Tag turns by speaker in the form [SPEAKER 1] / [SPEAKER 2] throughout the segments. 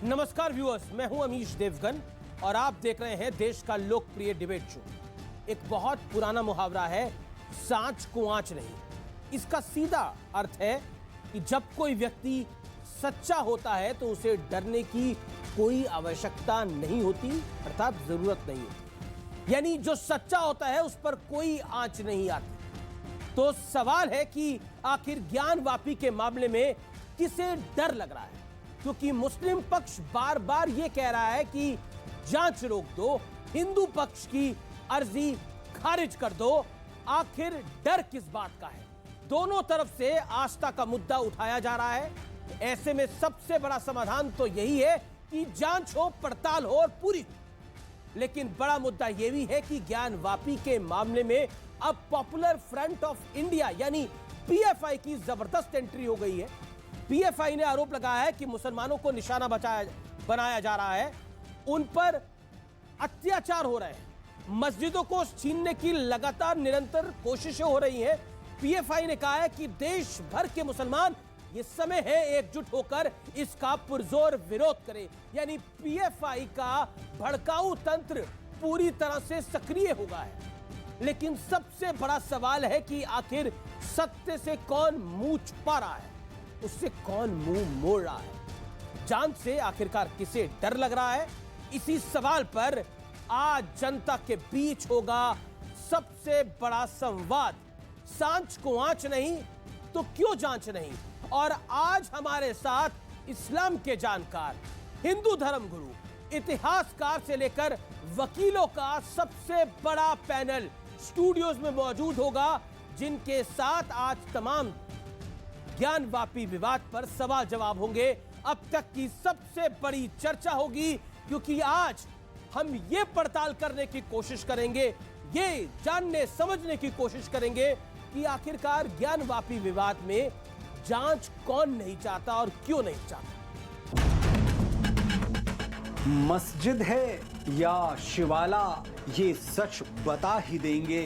[SPEAKER 1] नमस्कार व्यूअर्स, मैं हूं अमीश देवगन और आप देख रहे हैं देश का लोकप्रिय डिबेट शो। एक बहुत पुराना मुहावरा है, सांच को आंच नहीं। इसका सीधा अर्थ है कि जब कोई व्यक्ति सच्चा होता है तो उसे डरने की कोई आवश्यकता नहीं होती, अर्थात जरूरत नहीं होती। यानी जो सच्चा होता है उस पर कोई आंच नहीं आती। तो सवाल है कि आखिर ज्ञानवापी के मामले में किसे डर लग रहा है, क्योंकि मुस्लिम पक्ष बार बार यह कह रहा है कि जांच रोक दो, हिंदू पक्ष की अर्जी खारिज कर दो। आखिर डर किस बात का है? दोनों तरफ से आस्था का मुद्दा उठाया जा रहा है। ऐसे में सबसे बड़ा समाधान तो यही है कि जांच हो, पड़ताल हो और पूरी हो। लेकिन बड़ा मुद्दा यह भी है कि ज्ञानवापी के मामले में अब पॉपुलर फ्रंट ऑफ इंडिया यानी पीएफआई की जबरदस्त एंट्री हो गई है। पीएफआई ने आरोप लगाया है कि मुसलमानों को निशाना बनाया जा रहा है, उन पर अत्याचार हो रहे हैं, मस्जिदों को छीनने की लगातार निरंतर कोशिशें हो रही हैं। पीएफआई ने कहा है कि देश भर के मुसलमान ये समय है एकजुट होकर इसका पुरजोर विरोध करें। यानी पीएफआई का भड़काऊ तंत्र पूरी तरह से सक्रिय हो गया है। लेकिन सबसे बड़ा सवाल है कि आखिर सत्य से कौन मुंह छुपा रहा है, उससे कौन मुंह मोड़ रहा है? जांच से आखिरकार किसे डर लग रहा है? इसी सवाल पर आज जनता के बीच होगा सबसे बड़ा संवाद। सांच को आंच नहीं तो क्यों जांच नहीं? और आज हमारे साथ इस्लाम के जानकार, हिंदू धर्म गुरु, इतिहासकार से लेकर वकीलों का सबसे बड़ा पैनल स्टूडियोज में मौजूद होगा, जिनके साथ आज तमाम ज्ञानवापी विवाद पर सवाल जवाब होंगे। अब तक की सबसे बड़ी चर्चा होगी, क्योंकि आज हम ये पड़ताल करने की कोशिश करेंगे, ये जानने समझने की कोशिश करेंगे कि आखिरकार ज्ञानवापी विवाद में जांच कौन नहीं चाहता और क्यों नहीं चाहता।
[SPEAKER 2] मस्जिद है या शिवाला, ये सच बता ही देंगे।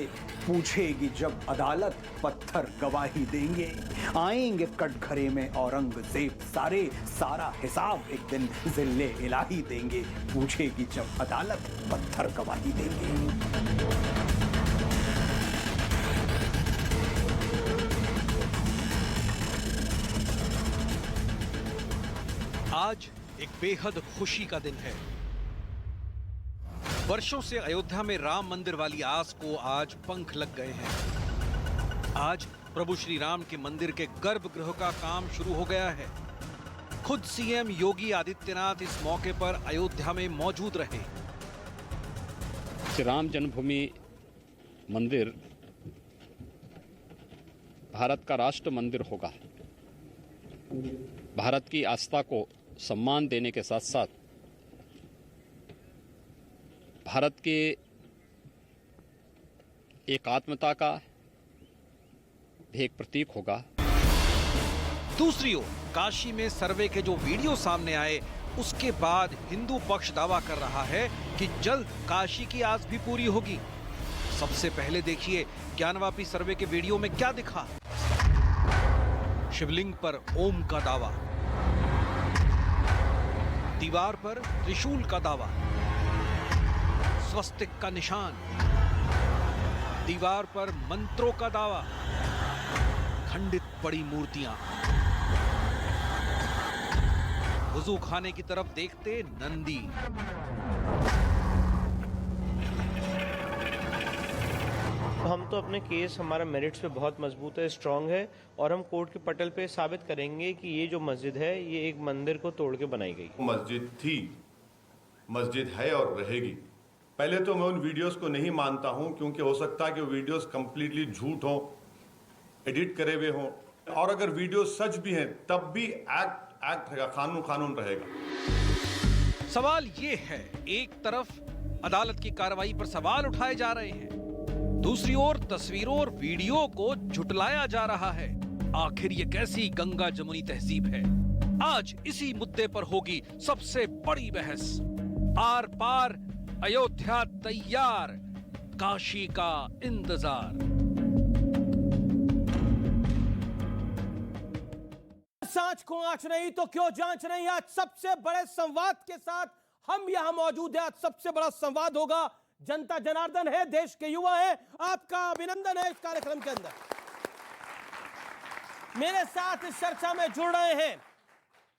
[SPEAKER 2] पूछेगी जब अदालत, पत्थर गवाही देंगे। आएंगे कटघरे में औरंगजेब सारे, सारा हिसाब एक दिन जिल्ले इलाही देंगे। पूछेगी जब अदालत, पत्थर गवाही देंगे।
[SPEAKER 3] आज एक बेहद खुशी का दिन है। वर्षों से अयोध्या में राम मंदिर वाली आस को आज पंख लग गए हैं। आज प्रभु श्री राम के मंदिर के गर्भगृह का काम शुरू हो गया है। खुद सीएम योगी आदित्यनाथ इस मौके पर अयोध्या में मौजूद रहे।
[SPEAKER 4] श्री राम जन्मभूमि मंदिर भारत का राष्ट्र मंदिर होगा। भारत की आस्था को सम्मान देने के साथ साथ भारत के एकात्मता का भी एक प्रतीक होगा।
[SPEAKER 3] दूसरी ओर काशी में सर्वे के जो वीडियो सामने आए, उसके बाद हिंदू पक्ष दावा कर रहा है कि जल्द काशी की आस भी पूरी होगी। सबसे पहले देखिए ज्ञानवापी सर्वे के वीडियो में क्या दिखा। शिवलिंग पर ओम का दावा, दीवार पर त्रिशूल का दावा, स्वस्तिक का निशान, दीवार पर मंत्रों का दावा, खंडित पड़ी मूर्तियां। वुजू खाने की तरफ देखते नंदी।
[SPEAKER 5] हम तो अपने केस, हमारा मेरिट्स पे बहुत मजबूत है, स्ट्रांग है, और हम कोर्ट के पटल पे साबित करेंगे कि ये जो मस्जिद है ये एक मंदिर को तोड़ के बनाई गई।
[SPEAKER 6] मस्जिद थी, मस्जिद है और रहेगी। पहले तो मैं उन वीडियोस को नहीं मानता हूं, क्योंकि हो सकता है कि वो वीडियोस कंप्लीटली झूठ हो, एडिट करे हुए हों, और अगर वीडियो सच भी हैं तब भी एक्ट रहेगा, कानून रहेगा।
[SPEAKER 3] सवाल ये है, एक तरफ अदालत की कार्रवाई पर सवाल उठाए जा रहे हैं, दूसरी ओर तस्वीरों और वीडियो को झुटलाया जा रहा है। आखिर ये कैसी गंगा जमुनी तहजीब है? आज इसी मुद्दे पर होगी सबसे बड़ी बहस। आर पार अयोध्या तैयार, काशी का इंतजार।
[SPEAKER 1] सांच को आंच नहीं तो क्यों जांच नहीं। आज सबसे बड़े संवाद के साथ हम यहां मौजूद हैं। आज सबसे बड़ा संवाद होगा। जनता जनार्दन है, देश के युवा है, आपका अभिनंदन है इस कार्यक्रम के अंदर। मेरे साथ इस चर्चा में जुड़ रहे हैं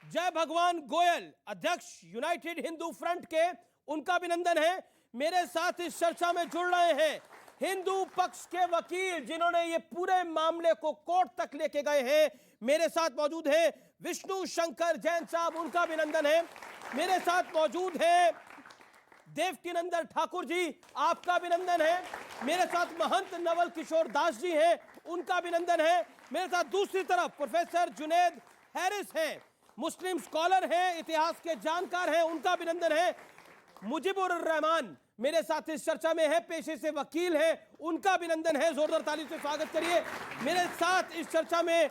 [SPEAKER 1] जय भगवान गोयल, अध्यक्ष यूनाइटेड हिंदू फ्रंट के, उनका अभिनंदन है। मेरे साथ इस चर्चा में जुड़ रहे हैं हिंदू पक्ष के वकील जिन्होंने ये पूरे मामले को कोर्ट तक लेके गए हैं। मेरे साथ मौजूद है विष्णु शंकर जैन साहब, उनका अभिनंदन है। मेरे साथ मौजूद है देवकीनंदन ठाकुर जी, आपका अभिनंदन है। मेरे साथ महंत नवल किशोर दास जी हैं, उनका अभिनंदन है। मेरे साथ दूसरी तरफ प्रोफेसर जुनेद हैरिस हैं, मुस्लिम स्कॉलर हैं, इतिहास के जानकार हैं, उनका अभिनंदन है। मुजीबुर रहमान मेरे साथ इस चर्चा में है, पेशे से वकील हैं, उनका अभिनंदन है। जोरदार ताली से स्वागत करिए। मेरे साथ इस चर्चा में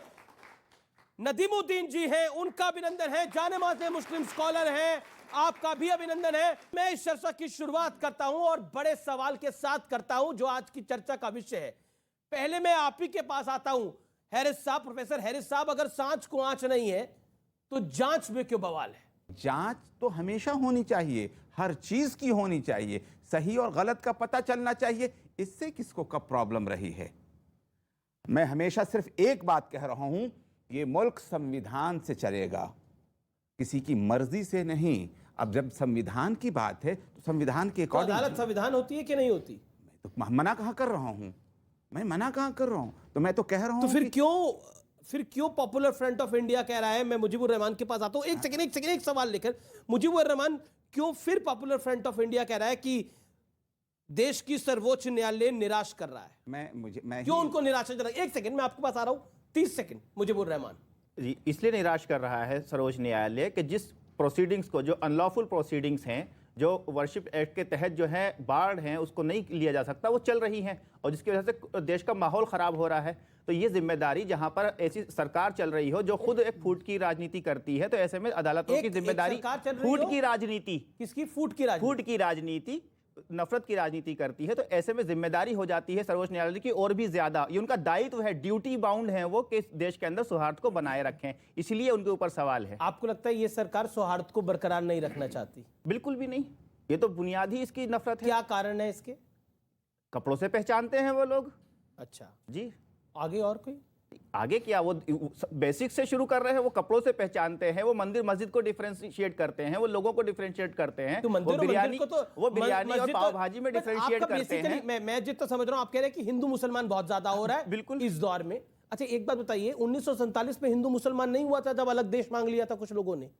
[SPEAKER 1] नदीमुद्दीन जी हैं, उनका अभिनंदन है, जाने माने मुस्लिम स्कॉलर हैं, आपका भी अभिनंदन है। मैं इस चर्चा की शुरुआत करता हूं और बड़े सवाल के साथ करता हूं जो आज की चर्चा का विषय है। पहले मैं आप ही के पास आता हूं, हैरिस साहब, प्रोफेसर हैरिस साहब, अगर सांच को आंच नहीं है तो जांच में क्यों बवाल है?
[SPEAKER 7] जांच तो हमेशा होनी चाहिए, हर चीज की होनी चाहिए, सही और गलत का पता चलना चाहिए। इससे किसको कब प्रॉब्लम रही है? मैं हमेशा सिर्फ एक बात कह रहा हूं, ये मुल्क संविधान से चलेगा, किसी की मर्जी से नहीं। अब जब संविधान की बात है तो संविधान के
[SPEAKER 1] तो अदालत संविधान होती है कि नहीं होती?
[SPEAKER 7] मैं तो मना कहाँ कर रहा हूं, मैं मना कहाँ कर रहा हूं, तो मैं तो कह रहा हूं
[SPEAKER 1] तो फिर क्यों पॉपुलर फ्रंट ऑफ इंडिया कह रहा है? मैं मुजीबुर रहमान के पास आता हूं, एक सेकंड एक सवाल लेकर। मुजीबुर रहमान, क्यों फिर पॉपुलर फ्रंट ऑफ इंडिया कह रहा है कि देश की सर्वोच्च न्यायालय निराश कर रहा है?
[SPEAKER 7] मैं
[SPEAKER 1] क्यों उनको निराशाजनक? एक सेकंड, मैं आपके पास आ रहा हूं, 30 सेकंड। मुजीबुर रहमान
[SPEAKER 8] जी, इसलिए निराश कर रहा है सर्वोच्च न्यायालय कि जिस प्रोसीडिंग्स को, जो अनलॉफुल प्रोसीडिंग्स हैं, जो वर्शिप एक्ट के तहत जो है बाढ़ हैं, उसको नहीं लिया जा सकता, वो चल रही हैं और जिसकी वजह से देश का माहौल खराब हो रहा है। तो ये जिम्मेदारी, जहां पर ऐसी सरकार चल रही हो जो खुद एक फूट की राजनीति करती है, तो ऐसे में अदालतों की जिम्मेदारी, फूट की राजनीति,
[SPEAKER 1] किसकी? फूट की राजनीति,
[SPEAKER 8] फूट की राजनीति, नफरत की राजनीति करती है, तो ऐसे में जिम्मेदारी हो जाती है सर्वोच्च न्यायालय की और भी ज्यादा। ये उनका दायित्व है, ड्यूटी बाउंड है वो कि देश के अंदर सौहार्द को बनाए रखें, इसलिए उनके ऊपर सवाल है।
[SPEAKER 1] आपको लगता है ये सरकार सौहार्द को बरकरार नहीं रखना चाहती?
[SPEAKER 8] बिल्कुल भी नहीं, ये तो बुनियादी इसकी नफरत है।
[SPEAKER 1] क्या कारण है इसके?
[SPEAKER 8] कपड़ों से पहचानते हैं वो लोग।
[SPEAKER 1] अच्छा
[SPEAKER 8] जी,
[SPEAKER 1] आगे और कोई?
[SPEAKER 8] आगे क्या, वो बेसिक से शुरू कर रहे हैं, वो कपड़ों से पहचानते हैं, वो मंदिर मस्जिद को डिफरेंशिएट करते हैं, वो लोगों को डिफरेंशिएट करते हैं,
[SPEAKER 1] तो मंदिर
[SPEAKER 8] वो बिरयानी
[SPEAKER 1] और
[SPEAKER 8] पाव भाजी में डिफरेंशिएट करते हैं।
[SPEAKER 1] मैं जितना समझ रहा हूं, आप कह रहे हैं कि हिंदू मुसलमान बहुत ज्यादा हो रहा है
[SPEAKER 8] बिल्कुल
[SPEAKER 1] इस दौर में। अच्छा, एक बात बताइए, 1947 में हिंदू मुसलमान नहीं हुआ था जब अलग देश मांग लिया था कुछ लोगों ने?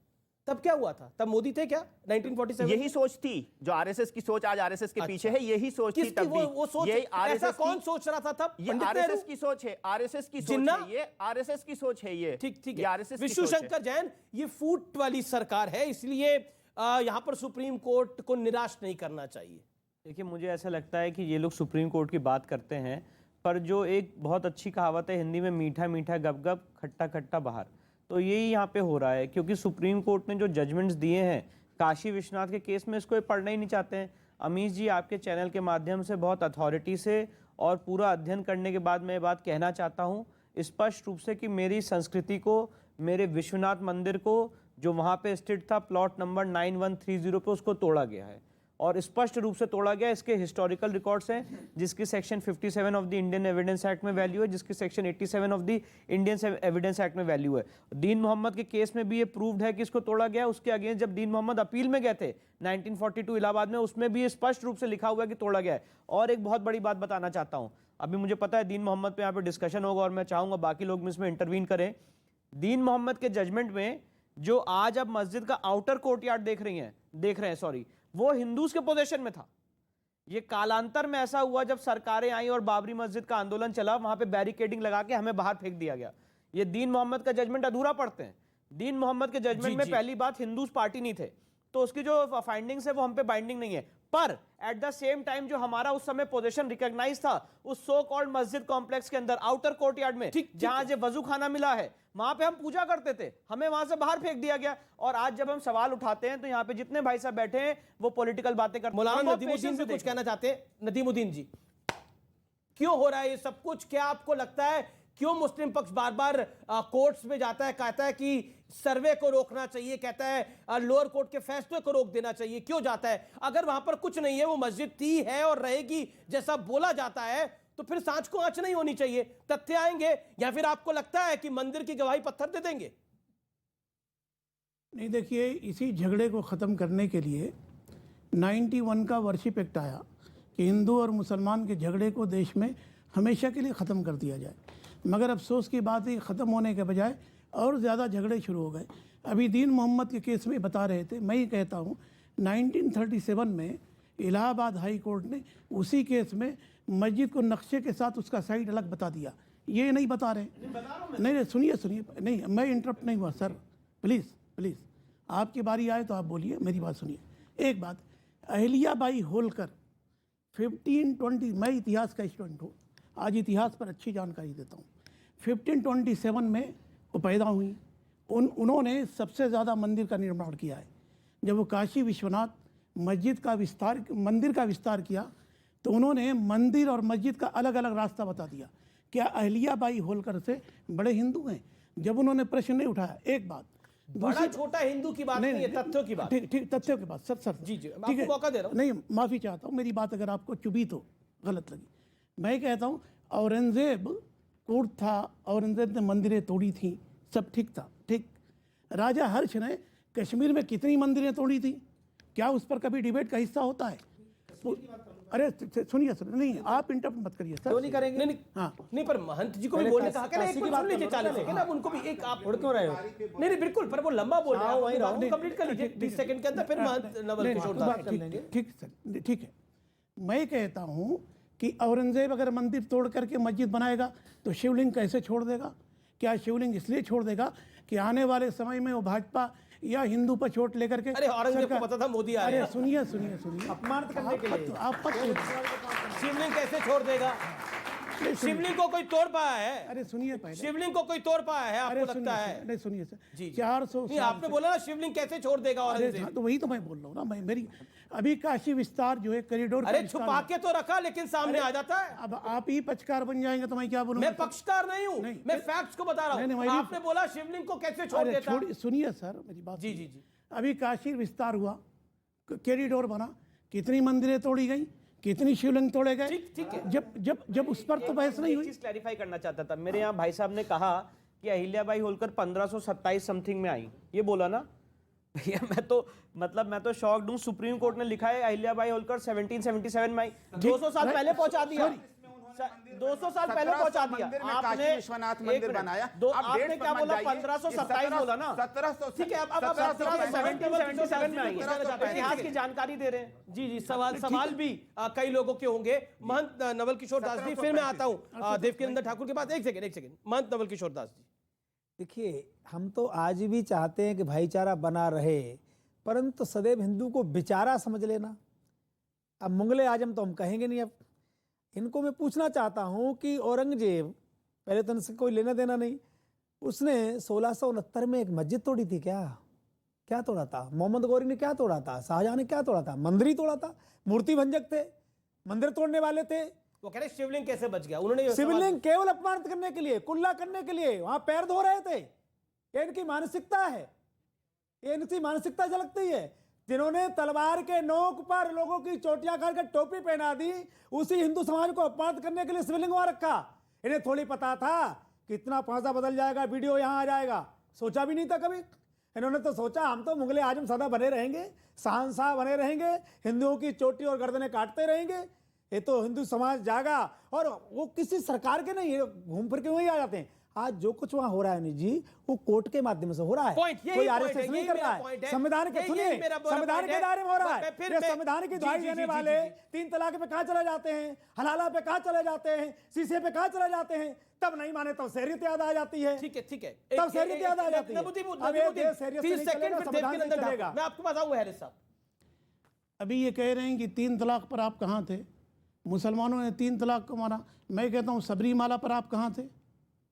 [SPEAKER 1] तब क्या हुआ था? तब मोदी थे क्या 1947?
[SPEAKER 8] यही सोच थी जो आरएसएस की सोच, आज आरएसएस के पीछे है, यही सोच थी तब भी।
[SPEAKER 1] वो सोच, ऐसा कौन सोच रहा था तब?
[SPEAKER 8] ये आरएसएस की सोच है, आरएसएस की सोच है ये, आरएसएस की सोच है ये।
[SPEAKER 1] ठीक है।
[SPEAKER 8] आरएसएस
[SPEAKER 1] विष्णु शंकर जैन, ये फूट वाली सरकार है, इसलिए यहां पर सुप्रीम कोर्ट को निराश नहीं करना चाहिए।
[SPEAKER 5] देखिए, मुझे ऐसा लगता है कि ये लोग सुप्रीम कोर्ट की बात करते हैं, पर जो एक बहुत अच्छी कहावत है हिंदी में, मीठा मीठा गप गप, खट्टा खट्टा बाहर, तो यही यहाँ पे हो रहा है। क्योंकि सुप्रीम कोर्ट ने जो जजमेंट्स दिए हैं काशी विश्वनाथ के केस में, इसको ये पढ़ना ही नहीं चाहते हैं। अमीश जी, आपके चैनल के माध्यम से बहुत अथॉरिटी से और पूरा अध्ययन करने के बाद मैं ये बात कहना चाहता हूँ स्पष्ट रूप से कि मेरी संस्कृति को, मेरे विश्वनाथ मंदिर को, जो वहाँ पे स्थित था प्लॉट नंबर 9130 पे, उसको तोड़ा गया है और स्पष्ट रूप से तोड़ा गया। इसके हिस्टोरिकल रिकॉर्ड्स हैं, जिसकी section 57 of the Indian evidence act में वैल्यू है, जिसकी section 87 of the Indian evidence act में वैल्यू है। दीन मोहम्मद के केस में भी ये प्रूव्ड है कि इसको तोड़ा गया। उसके अगेंस्ट जब दीन मोहम्मद अपील में गए थे 1942 इलाहाबाद में, उसमें भी स्पष्ट रूप से लिखा हुआ है कि तोड़ा गया है। और एक बहुत बड़ी बात बताना चाहता हूँ, अभी मुझे पता है दीन मोहम्मद पे यहाँ पे डिस्कशन होगा और मैं चाहूँगा बाकी लोग इसमें इंटरवीन करें। दीन मोहम्मद के जजमेंट में जो आज आप मस्जिद का आउटर कोर्टयार्ड देख रहे हैं, वो हिंदूज के पोजीशन में था। ये कालांतर में ऐसा हुआ जब सरकारें आई और बाबरी मस्जिद का आंदोलन चला, वहां पे बैरिकेडिंग लगा के हमें बाहर फेंक दिया गया। ये दीन मोहम्मद का जजमेंट अधूरा पढ़ते हैं। दीन मोहम्मद के जजमेंट में पहली बात, हिंदूज पार्टी नहीं थे, तो उसकी जो फाइंडिंग्स है वो हम पे बाइंडिंग नहीं है। पर एट द सेम टाइम जो हमारा उस समय पोजीशन रिकॉग्नाइज था उस सो कॉल्ड मस्जिद कॉम्प्लेक्स के अंदर, आउटर कोर्टयार्ड में, जहां जो वजू खाना मिला है, वहां पे हम पूजा करते थे, हमें वहां से बाहर फेंक दिया गया। और आज जब हम सवाल उठाते हैं तो यहाँ पे जितने भाई साहब बैठे हैं वो पॉलिटिकल बातें करते हैं।
[SPEAKER 1] मौलाना नदीमुद्दीन भी कुछ कहना चाहते हैं। नदीमुद्दीन जी, क्यों हो रहा है ये सब कुछ? क्या आपको लगता है क्यों मुस्लिम पक्ष बार बार कोर्ट्स में जाता है, कहता है कि सर्वे को रोकना चाहिए, कहता है लोअर कोर्ट के फैसले को रोक देना चाहिए, क्यों जाता है? अगर वहां पर कुछ नहीं है, वो मस्जिद थी, है और रहेगी जैसा बोला जाता है, तो फिर सांच को आंच नहीं होनी चाहिए, तथ्य आएंगे। या फिर आपको लगता है कि मंदिर की गवाही पत्थर दे देंगे?
[SPEAKER 9] नहीं, देखिए, इसी झगड़े को ख़त्म करने के लिए 91 का वर्शिप एक्ट आया कि हिंदू और मुसलमान के झगड़े को देश में हमेशा के लिए ख़त्म कर दिया जाए। मगर अफसोस की बात है, ख़त्म होने के बजाय और ज़्यादा झगड़े शुरू हो गए। अभी दीन मोहम्मद के केस में बता रहे थे, मैं ही कहता हूँ 1937 में इलाहाबाद हाई कोर्ट ने उसी केस में मस्जिद को नक्शे के साथ उसका साइड अलग बता दिया। ये नहीं बता रहे। नहीं, सुनिए, नहीं, मैं इंटरप्ट नहीं हुआ सर, प्लीज़ आपकी बारी आए तो आप बोलिए, मेरी बात सुनिए। एक बात, अहिल्याबाई होलकर 1520, मैं इतिहास का स्टूडेंट हूँ, आज इतिहास पर अच्छी जानकारी देता हूँ। 1527 में वो पैदा हुई। उन्होंने सबसे ज़्यादा मंदिर का निर्माण किया है। जब वो काशी विश्वनाथ मंदिर का विस्तार किया तो उन्होंने मंदिर और मस्जिद का अलग अलग रास्ता बता दिया। क्या अहिल्याबाई होलकर से बड़े हिंदू हैं? जब उन्होंने प्रश्न नहीं उठाया। एक बात,
[SPEAKER 1] बड़ा छोटा हिंदू की बात नहीं है, तथ्यों की बात।
[SPEAKER 9] ठीक, तथ्यों की बात सर
[SPEAKER 1] जी,
[SPEAKER 9] ठीक है,
[SPEAKER 1] मौका दे रहा हूं।
[SPEAKER 9] नहीं, माफ़ी चाहता हूँ, मेरी बात अगर आपको चुभी तो गलत लगी। मैं कहता हूँ औरंगजेब कोर्ट था, औरंगजेब ने मंदिरें तोड़ी थी, सब ठीक था, ठीक। राजा हर्ष ने कश्मीर में कितनी मंदिरें तोड़ी थी? क्या उस पर कभी डिबेट का हिस्सा होता है? अरे सुनिए, नहीं, आप इंटरप्ट मत करिए सर।
[SPEAKER 1] क्यों नहीं करेंगे? नहीं,
[SPEAKER 9] हाँ,
[SPEAKER 1] नहीं, पर महंत जी को भी बोलने कहा क्या? एक मिनट सुन लीजिए, 40 सेकंड, अब उनको भी एक आप उड़ क्यों रहे हो? नहीं, बिल्कुल, पर वो लंबा बोल रहा है, वहीं रहो, कंप्लीट कर लीजिए 30 सेकंड के अंदर, फिर महंत नवल किशोर दास कर लेंगे।
[SPEAKER 9] ठीक सर, ठीक है। मैं कहता हूँ कि औरंगजेब अगर मंदिर तोड़ करके मस्जिद बनाएगा तो शिवलिंग कैसे छोड़ देगा? क्या शिवलिंग इसलिए छोड़ देगा कि आने वाले समय में वो भाजपा या हिंदू पर चोट लेकर के?
[SPEAKER 1] अरे औरंगजेब को पता था मोदी आ रहे हैं।
[SPEAKER 9] सुनिए,
[SPEAKER 1] अपमानित करने के लिए
[SPEAKER 9] आप
[SPEAKER 1] शिवलिंग कैसे छोड़ देगा? शिवलिंग को कोई तोड़ पाया है?
[SPEAKER 9] अरे सुनिए, पहले
[SPEAKER 1] शिवलिंग को कोई तोड़ पाया है? आपको लगता है?
[SPEAKER 9] नहीं, सुनिए सर
[SPEAKER 1] जी,
[SPEAKER 9] 400
[SPEAKER 1] नहीं, आपने बोला ना शिवलिंग कैसे छोड़ देगा औरंगजेब?
[SPEAKER 9] तो वही तो मैं बोल रहा हूँ ना। मेरी अभी काशी विस्तार जो है कॉरिडोर,
[SPEAKER 1] अरे छुपा के तो रखा, लेकिन सामने आ जाता है।
[SPEAKER 9] अब आप ही पक्षकार बन जाएंगे तो मैं क्या बोलूँगा?
[SPEAKER 1] मैं पक्षकार नहीं हूँ, मैं फैक्ट्स को बता रहा हूँ। आपने बोला शिवलिंग को कैसे छोड़ देता?
[SPEAKER 9] सुनिए सर, मेरी बात।
[SPEAKER 1] जी।
[SPEAKER 9] अभी काशी विस्तार हुआ, कॉरिडोर बना, कितनी मंदिरें तोड़ी गई, कितनी शिवलिंग तोड़े गए?
[SPEAKER 1] ठीक है।
[SPEAKER 9] जब उस पर तो बहस नहीं हुई।
[SPEAKER 5] चीज क्लैरिफाई करना चाहता था। मेरे यहाँ भाई साहब ने कहा कि अहिल्याबाई होलकर 1527 समथिंग में आई, ये बोला ना भैया? मैं तो शॉक्ड हूँ। सुप्रीम कोर्ट ने लिखा है अहिल्याबाई होलकर 1777 में आई, 200 साल पहले पहुंचा दिया। 200 साल पहले पहुंचा दिया आपने।
[SPEAKER 7] विश्वनाथ मंदिर बनाया।
[SPEAKER 5] आपने क्या बोला? 1527 बोला ना?
[SPEAKER 7] 1700,
[SPEAKER 5] ठीक है, अब 1777 में आई है। इतिहास की जानकारी दे रहे हैं।
[SPEAKER 1] जी, सवाल भी कई लोगों के होंगे। महंत नवल किशोर दास जी, फिर मैं आता हूँ देवकिरंदर ठाकुर के पास। एक सेकंड, महंत नवल किशोर दास जी।
[SPEAKER 10] देखिए, हम तो आज भी चाहते हैं कि भाईचारा बना रहे, परंतु सदैव हिंदू को बेचारा समझ लेना। अब मुगले आजम तो हम कहेंगे नहीं। अब इनको मैं पूछना चाहता हूं कि औरंगजेब, पहले तो उनसे कोई लेना देना नहीं, उसने 1669 में एक मस्जिद तोड़ी थी। क्या तोड़ा था? मोहम्मद गौरी ने क्या तोड़ा था? शाहजहां ने क्या तोड़ा था? मंदिर ही तोड़ा था। मूर्ति भंजक थे, मंदिर तोड़ने वाले थे।
[SPEAKER 1] वो कह रहे शिवलिंग कैसे बच गया? उन्होंने
[SPEAKER 10] शिवलिंग केवल अपमानित करने के लिए, कुल्ला करने के लिए वहां पैर धो रहे थे। ये इनकी मानसिकता है, ये इनकी मानसिकता झलकती है। जिन्होंने तलवार के नोक पर लोगों की चोटियां करके टोपी पहना दी, उसी हिंदू समाज को अपमानित करने के लिए शिवलिंग वहां रखा। इन्हें थोड़ी पता था कितना पांसा बदल जाएगा, वीडियो यहां आ जाएगा। सोचा भी नहीं था कभी। इन्होंने तो सोचा हम तो मुगले आजम सदा बने रहेंगे, शहंशाह बने रहेंगे, हिंदुओं की चोटी और गर्दनें काटते रहेंगे। ये तो हिंदू समाज जागा, और वो किसी सरकार के नहीं, घूम फिर के वहीं आ जाते हैं। आज जो कुछ वहां हो रहा है जी, वो कोर्ट के माध्यम से हो रहा है, कोई आरएसएस नहीं कर रहा है। संविधान के, सुनिए, संविधान के दायरे में हो रहा है। ये संविधान की दुहाई देने वाले 3 तलाक पे कहां चले जाते हैं, हलाला पे कहां चले जाते हैं, शीशे पे कहां चले जाते हैं। तब नहीं माने तब शहरियत याद आ जाती है।
[SPEAKER 1] ठीक है,
[SPEAKER 10] तब शहरियत याद आ जाती है।
[SPEAKER 1] मैं आपके पास आऊंगा हैरिस साहब।
[SPEAKER 9] अभी ये कह रहे हैं कि 3 तलाक पर आप कहाँ थे? मुसलमानों ने 3 तलाक को माना। मैं कहता हूँ सबरीमाला पर आप कहाँ थे?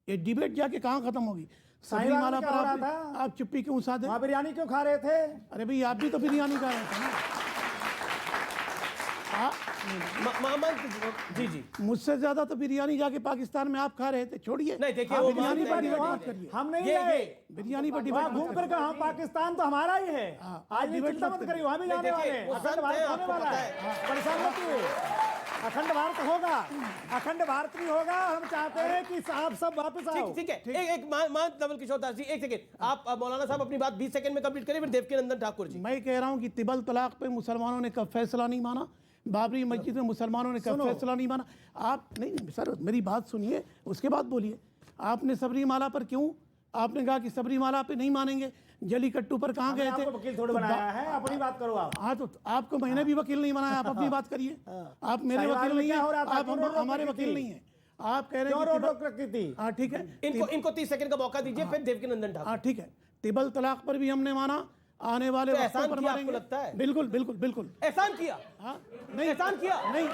[SPEAKER 9] ये डिबेट जाके कहाँ खत्म होगी? सबरीमाला पर आप चुप्पी क्यों साधे?
[SPEAKER 10] वहाँ बिरयानी क्यों खा रहे थे?
[SPEAKER 9] अरे भाई, आप भी तो बिरयानी खा रहे थे ना।
[SPEAKER 1] जी जी
[SPEAKER 9] मुझसे ज्यादा तो बिरयानी जाके पाकिस्तान में आप खा रहे थे, छोड़िए।
[SPEAKER 1] नहीं देखिए
[SPEAKER 9] आप
[SPEAKER 1] वो
[SPEAKER 9] बिरयानी
[SPEAKER 1] मानते
[SPEAKER 9] पर
[SPEAKER 1] हैं,
[SPEAKER 9] डिबेट मत करिए।
[SPEAKER 10] हम नहीं
[SPEAKER 1] ये-
[SPEAKER 10] गए
[SPEAKER 9] बिरयानी पर
[SPEAKER 10] वहाँ
[SPEAKER 9] डिबेट
[SPEAKER 10] घूम
[SPEAKER 9] मत
[SPEAKER 10] कर
[SPEAKER 9] करिए।
[SPEAKER 10] कहा पाकिस्तान तो हमारा ही है। आज ये
[SPEAKER 9] डिबेट
[SPEAKER 10] चिंता
[SPEAKER 9] मत
[SPEAKER 10] मत
[SPEAKER 9] करिए।
[SPEAKER 10] करिए, वहाँ भी
[SPEAKER 1] नहीं,
[SPEAKER 10] जाने वाले
[SPEAKER 1] देखिए,
[SPEAKER 10] हैं।
[SPEAKER 1] वो
[SPEAKER 10] अखंड
[SPEAKER 1] संत
[SPEAKER 10] भारत
[SPEAKER 1] हैं,
[SPEAKER 10] होने
[SPEAKER 1] आपको
[SPEAKER 10] वाला
[SPEAKER 1] पता
[SPEAKER 10] है, परेशान मत होइए। अखंड भारत होगा, अखंड भारत भी होगा। हम चाहते हैं कि आप सब वापस आओ।
[SPEAKER 1] ठीक है एक नवल किशोर दास जी, एक सेकंड आप मौलाना साहब अपनी बात 20 सेकंड में कंप्लीट करिए, फिर देवकीनंदन ठाकुर जी।
[SPEAKER 9] मैं कह रहा हूं कि तिबल तलाक पे मुसलमानों ने कब फैसला नहीं माना, बाबरी मस्जिद में मुसलमानों ने कब फैसला नहीं माना। आप नहीं सर, मेरी बात सुनिए, उसके बाद बोलिए। आपने सबरीमाला पर क्यों, आपने कहा कि सबरीमाला पे नहीं मानेंगे, जलीकट्टू पर कहाँ गए थे?
[SPEAKER 10] आपको वकील थोड़ी बनाया है, अपनी बात करो आप।
[SPEAKER 9] हाँ तो आपको मैंने भी वकील नहीं बनाया, आप अपनी बात करिए। आप मेरे वकील नहीं हैं, आप हमारे वकील नहीं हैं। आप कह रहे हैं
[SPEAKER 10] रोक रोक रखी थी।
[SPEAKER 9] हाँ ठीक है,
[SPEAKER 1] इनको 30 सेकंड का मौका दीजिए, फिर देवकीनंदन ठाकुर।
[SPEAKER 9] हाँ ठीक है, तिबल तलाक पर भी हमने माना, आने वाले
[SPEAKER 1] तो
[SPEAKER 9] वक्तों
[SPEAKER 1] एहसान
[SPEAKER 9] पर
[SPEAKER 1] किया आपको
[SPEAKER 9] मानेंगे।
[SPEAKER 1] लगता है?
[SPEAKER 9] बिल्कुल बिल्कुल बिल्कुल।
[SPEAKER 1] एहसान किया?
[SPEAKER 9] हाँ नहीं,
[SPEAKER 1] एहसान किया?
[SPEAKER 9] नहीं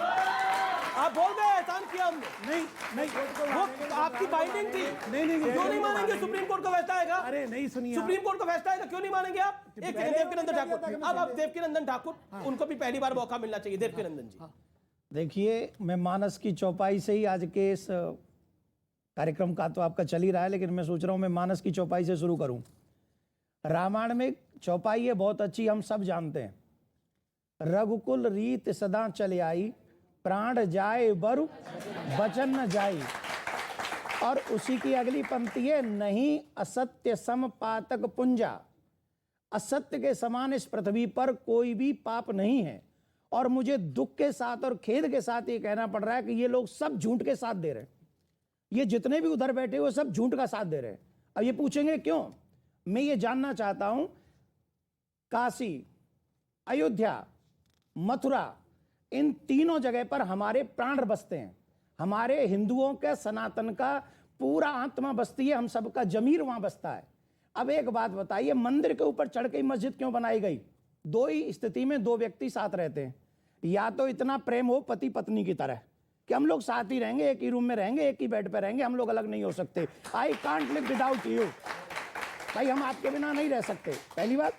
[SPEAKER 1] आप बोल रहे हैं एहसान किया हमने?
[SPEAKER 9] नहीं नहीं
[SPEAKER 1] वो आपकी बाइंडिंग थी।
[SPEAKER 9] नहीं
[SPEAKER 1] क्यों नहीं मानेंगे? सुप्रीम कोर्ट का फैसला आएगा।
[SPEAKER 9] अरे नहीं सुनिए,
[SPEAKER 1] सुप्रीम कोर्ट का फैसला आएगा, क्यों नहीं मानेंगे आप? एक सेकंड, देवकीनंदन ठाकुर। अब आप देवकीनंदन ठाकुर, उनको भी पहली बार मौका मिलना चाहिए। देवकीनंदन जी,
[SPEAKER 11] देखिए, मैं मानस की चौपाई से ही आज के इस कार्यक्रम का तो आपका चल ही रहा है, लेकिन मैं सोच रहा हूँ मैं मानस की चौपाई से शुरू करूँ। रामायण में चौपाई है बहुत अच्छी, हम सब जानते हैं। रघुकुल रीत सदा चले आई, प्राण जाए बरु बचन न जाई। और उसी की अगली पंक्ति है, नहीं असत्य सम पातक पुंजा। असत्य के समान इस पृथ्वी पर कोई भी पाप नहीं है। और मुझे दुख के साथ और खेद के साथ ये कहना पड़ रहा है कि ये लोग सब झूठ के साथ दे रहे हैं। ये जितने भी उधर बैठे हुए सब झूठ का साथ दे रहे हैं। अब ये पूछेंगे क्यों? मैं ये जानना चाहता हूं, काशी, अयोध्या, मथुरा, इन तीनों जगह पर हमारे प्राण बसते हैं। हमारे हिंदुओं के सनातन का पूरा आत्मा बसती है, हम सबका जमीर वहां बसता है। अब एक बात बताइए, मंदिर के ऊपर चढ़ के मस्जिद क्यों बनाई गई? दो ही स्थिति में दो व्यक्ति साथ रहते हैं, या तो इतना प्रेम हो पति पत्नी की तरह कि हम लोग साथ ही रहेंगे, एक ही रूम में रहेंगे, एक ही बेड पे रहेंगे, हम लोग अलग नहीं हो सकते। I can't live without you, भाई हम आपके बिना नहीं रह सकते। पहली बात,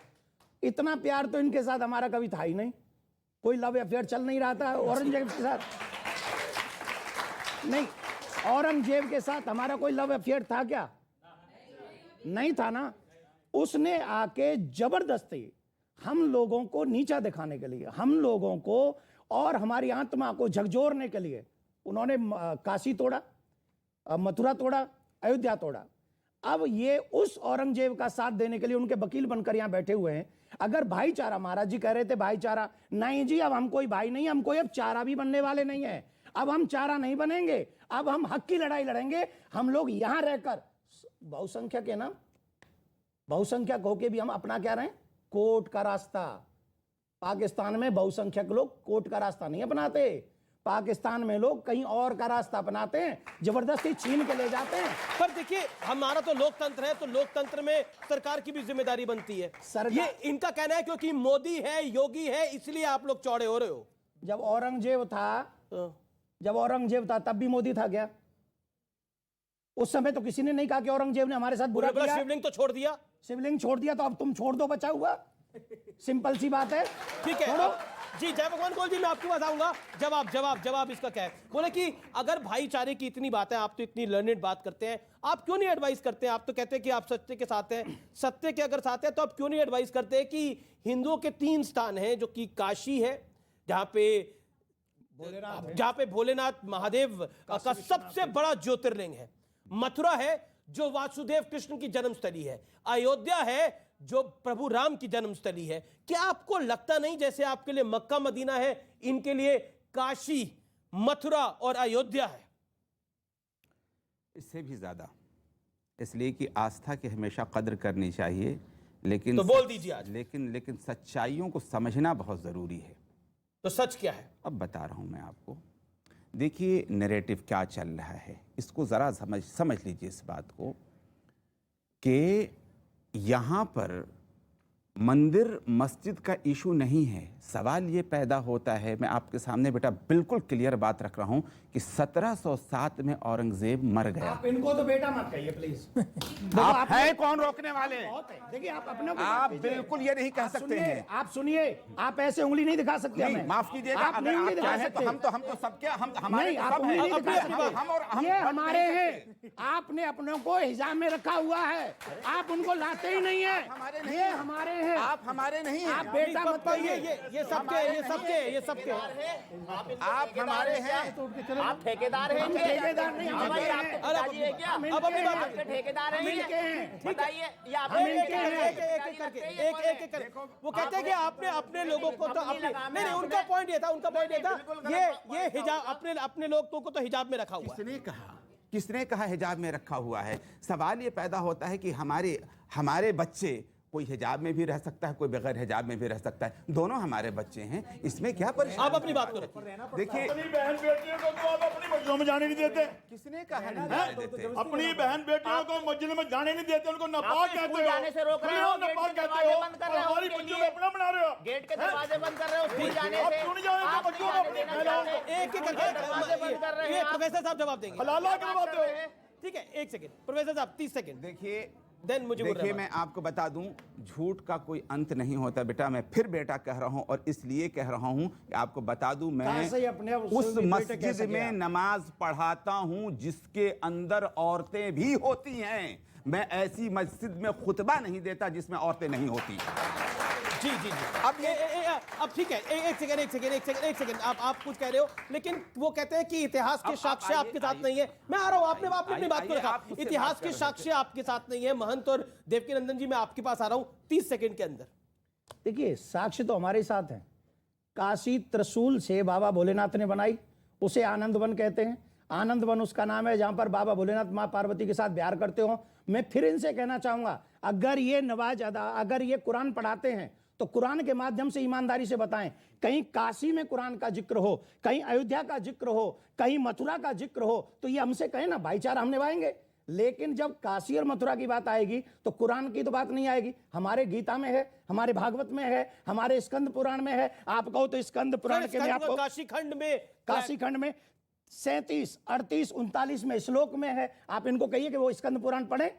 [SPEAKER 11] इतना प्यार तो इनके साथ हमारा कभी था ही नहीं, कोई लव अफेयर चल नहीं रहा था औरंगजेब के साथ। नहीं, औरंगजेब के साथ हमारा कोई लव अफेयर था क्या? नहीं था ना। उसने आके जबरदस्ती हम लोगों को नीचा दिखाने के लिए, हम लोगों को और हमारी आत्मा को झकझोरने के लिए उन्होंने काशी तोड़ा, मथुरा तोड़ा, अयोध्या तोड़ा। अब ये उस औरंगजेब का साथ देने के लिए उनके वकील बनकर यहां बैठे हुए हैं। अगर भाईचारा, महाराज जी कह रहे थे भाईचारा, नहीं जी, अब हम कोई भाई नहीं, हम कोई अब चारा भी बनने वाले नहीं है। अब हम चारा नहीं बनेंगे, अब हम हक की लड़ाई लड़ेंगे। हम लोग यहां रहकर बहुसंख्यक है ना, बहुसंख्यक होके भी हम अपना क्या रहे, कोर्ट का रास्ता। पाकिस्तान में बहुसंख्यक लोग कोर्ट का रास्ता नहीं अपनाते, पाकिस्तान में लोग कहीं और का रास्ता अपनाते हैं, जबरदस्ती छीन के ले जाते हैं।
[SPEAKER 1] पर देखिए, हमारा तो लोकतंत्र है, तो लोकतंत्र में सरकार की भी जिम्मेदारी बनती है। ये इनका कहना है क्योंकि मोदी है, योगी है, इसलिए आप लोग चौड़े हो रहे हो।
[SPEAKER 11] जब औरंगजेब था तब भी मोदी था क्या? उस समय तो किसी ने नहीं कहा कि औरंगजेब ने हमारे साथ बुरा किया।
[SPEAKER 1] शिवलिंग तो छोड़ दिया,
[SPEAKER 11] शिवलिंग छोड़ दिया, तो अब तुम छोड़ दो, बचा हुआ। सिंपल सी बात है।
[SPEAKER 1] ठीक है जी। जय भगवान कौल जी, मैं आपके पास आऊंगा। जवाब इसका क्या है? बोले कि अगर भाईचारे की इतनी बात है, आप तो इतनी लर्नेड बात करते हैं, आप क्यों नहीं एडवाइस करते हैं? आप तो कहते हैं कि आप सत्य के साथ हैं, सत्य के अगर साथ है तो आप क्यों नहीं एडवाइस करते हैं कि हिंदुओं के 3 स्थान हैं, जो कि काशी है जहां पे भोलेनाथ महादेव का सबसे बड़ा ज्योतिर्लिंग है, मथुरा है जो वासुदेव कृष्ण की जन्मस्थली है, अयोध्या है जो प्रभु राम की जन्मस्थली है। क्या आपको लगता नहीं जैसे आपके लिए मक्का मदीना है, इनके लिए काशी, मथुरा और अयोध्या है?
[SPEAKER 7] इससे भी ज्यादा, इसलिए कि आस्था की हमेशा कद्र करनी चाहिए, लेकिन
[SPEAKER 1] तो बोल दीजिए आज।
[SPEAKER 7] लेकिन सच्चाइयों को समझना बहुत जरूरी है।
[SPEAKER 1] तो सच क्या है?
[SPEAKER 7] अब बता रहा हूं मैं आपको। देखिए, नैरेटिव क्या चल रहा है, इसको जरा समझ लीजिए इस बात को कि यहाँ पर मंदिर मस्जिद का इशू नहीं है। सवाल ये पैदा होता है, मैं आपके सामने बेटा बिल्कुल क्लियर बात रख रहा हूं कि 1707 में औरंगजेब मर गया।
[SPEAKER 11] आप इनको तो बेटा मत कहिए प्लीज।
[SPEAKER 7] आप है कौन रोकने वाले?
[SPEAKER 11] देखिए आप अपने को
[SPEAKER 7] आप बिल्कुल ये नहीं कह सकते हैं।
[SPEAKER 11] आप सुनिए, आप ऐसे उंगली नहीं दिखा सकते हमें।
[SPEAKER 7] माफ कीजिएगा,
[SPEAKER 11] आप
[SPEAKER 7] अगर
[SPEAKER 11] नहीं
[SPEAKER 7] आप
[SPEAKER 11] उंगली दिखा
[SPEAKER 7] चाहें तो
[SPEAKER 11] सकते।
[SPEAKER 7] हम तो सबके हमारे
[SPEAKER 11] नहीं, आप
[SPEAKER 7] सब
[SPEAKER 11] उंगली
[SPEAKER 7] हैं।
[SPEAKER 11] नहीं दिखा सकते।
[SPEAKER 7] हम
[SPEAKER 11] ये हमारे हैं, आपने अपनों को हिजाब में रखा हुआ है, आप उनको लाते ही नहीं है। ये हमारे हैं,
[SPEAKER 7] आप हमारे नहीं हैं।
[SPEAKER 11] आप बेटा मत कहिए।
[SPEAKER 1] ये सबके
[SPEAKER 7] आप हमारे हैं।
[SPEAKER 12] आप ठेकेदार हैं?
[SPEAKER 11] हम ठेकेदार नहीं, हम
[SPEAKER 12] भाई
[SPEAKER 11] इनके
[SPEAKER 12] आपके
[SPEAKER 11] हैं।
[SPEAKER 12] पिताजी है क्या?
[SPEAKER 11] हम
[SPEAKER 1] अब अपनी
[SPEAKER 11] इनके
[SPEAKER 1] बात
[SPEAKER 11] हैं।
[SPEAKER 12] आपके ठेकेदार
[SPEAKER 11] हम
[SPEAKER 12] हैं
[SPEAKER 11] इनके हैं।
[SPEAKER 12] बताइए, ये आप
[SPEAKER 11] हम इनके हैं।
[SPEAKER 1] एक करके वो कहते हैं कि आपने अपने लोगों को तो अपने नहीं, उनका पॉइंट ये था ये हिजाब अपने लोगों को तो हिजाब में रखा हुआ है।
[SPEAKER 7] किसने कहा हिजाब में रखा हुआ है? सवाल ये पैदा होता है कि हमारे बच्चे, कोई हिजाब में भी रह सकता है, कोई बगैर हिजाब में भी रह सकता है, दोनों हमारे बच्चे हैं, इसमें क्या परेशानी?
[SPEAKER 1] आप अपनी बात को रखिए।
[SPEAKER 7] देखिए,
[SPEAKER 13] अपनी बहन बेटियों को तो आप अपनी मस्जिदों में जाने नहीं देते।
[SPEAKER 7] किसने कहा नहीं जाने देते?
[SPEAKER 13] अपनी बहन बेटियों को मस्जिद में जाने नहीं देते, उनको नापाक कहते हो,
[SPEAKER 12] जाने से रोक रहे हो,
[SPEAKER 13] नापाक
[SPEAKER 12] गेट के
[SPEAKER 13] कहते हो,
[SPEAKER 12] दरवाजे बंद कर
[SPEAKER 13] और
[SPEAKER 12] रहे हो,
[SPEAKER 13] हमारी
[SPEAKER 12] उनके
[SPEAKER 13] बच्चियों
[SPEAKER 12] लिए।
[SPEAKER 13] को अपना बना रहे हो।
[SPEAKER 12] गेट के दरवाजे बंद कर रहे हो स्कूल जाने
[SPEAKER 13] आप
[SPEAKER 12] से।
[SPEAKER 13] क्यों नहीं जाने देते बच्चों को अपनी महिलाओं को?
[SPEAKER 1] एक
[SPEAKER 12] दरवाजे बंद कर रहे
[SPEAKER 1] करके
[SPEAKER 12] हैं आप।
[SPEAKER 1] प्रोफेसर साहब जवाब देंगे।
[SPEAKER 13] हलाला करवाते हो।
[SPEAKER 1] ठीक है, एक सेकंड प्रोफेसर साहब, 30 सेकंड।
[SPEAKER 7] देखिए मैं आपको बता दूं, झूठ का कोई अंत नहीं होता बेटा। मैं फिर बेटा कह रहा हूं, और इसलिए कह रहा हूं कि आपको बता दूं, मैं उस मस्जिद में नमाज पढ़ाता हूं जिसके अंदर औरतें भी होती हैं। मैं ऐसी मस्जिद में खुतबा नहीं देता जिसमें औरतें नहीं होती।
[SPEAKER 1] जी अब ठीक है, एक सेकंड आप कुछ कह रहे हो, लेकिन वो कहते हैं कि इतिहास के साक्ष्य आपके साथ नहीं है। मैं आ रहा हूं, आपने अपनी बात को रखा। इतिहास के साक्ष्य आपके साथ नहीं है। महंत और देवकीनंदन जी, मैं आपके पास आ रहा हूं 30 सेकंड के अंदर।
[SPEAKER 11] देखिए, साक्ष्य तो हमारे साथ हैं। काशी त्रिशूल से बाबा भोलेनाथ ने बनाई, उसे आनंद वन कहते हैं। आनंद वन उसका नाम है जहां पर बाबा भोलेनाथ मां पार्वती के साथ प्यार करते हो। मैं फिर इनसे कहना चाहूंगा, अगर ये नवाज अदा, अगर ये कुरान पढ़ाते हैं तो कुरान के माध्यम से ईमानदारी से बताएं। कहीं काशी में कुरान का जिक्र हो, कहीं अयोध्या का जिक्र हो, कहीं मथुरा का जिक्र हो, तो ये हमसे कहें ना, भाईचारा हम निभाएंगे। लेकिन जब काशी और मथुरा की बात आएगी तो कुरान की तो बात नहीं आएगी। हमारे गीता में है, हमारे भागवत में है, हमारे स्कंद पुराण में है। आप कहो तो स्कंद पुराण के आपको
[SPEAKER 1] काशी खंड में
[SPEAKER 11] 37, 38, 39 में श्लोक में है। आप इनको कहिए कि वो स्कंद पुराण पढ़े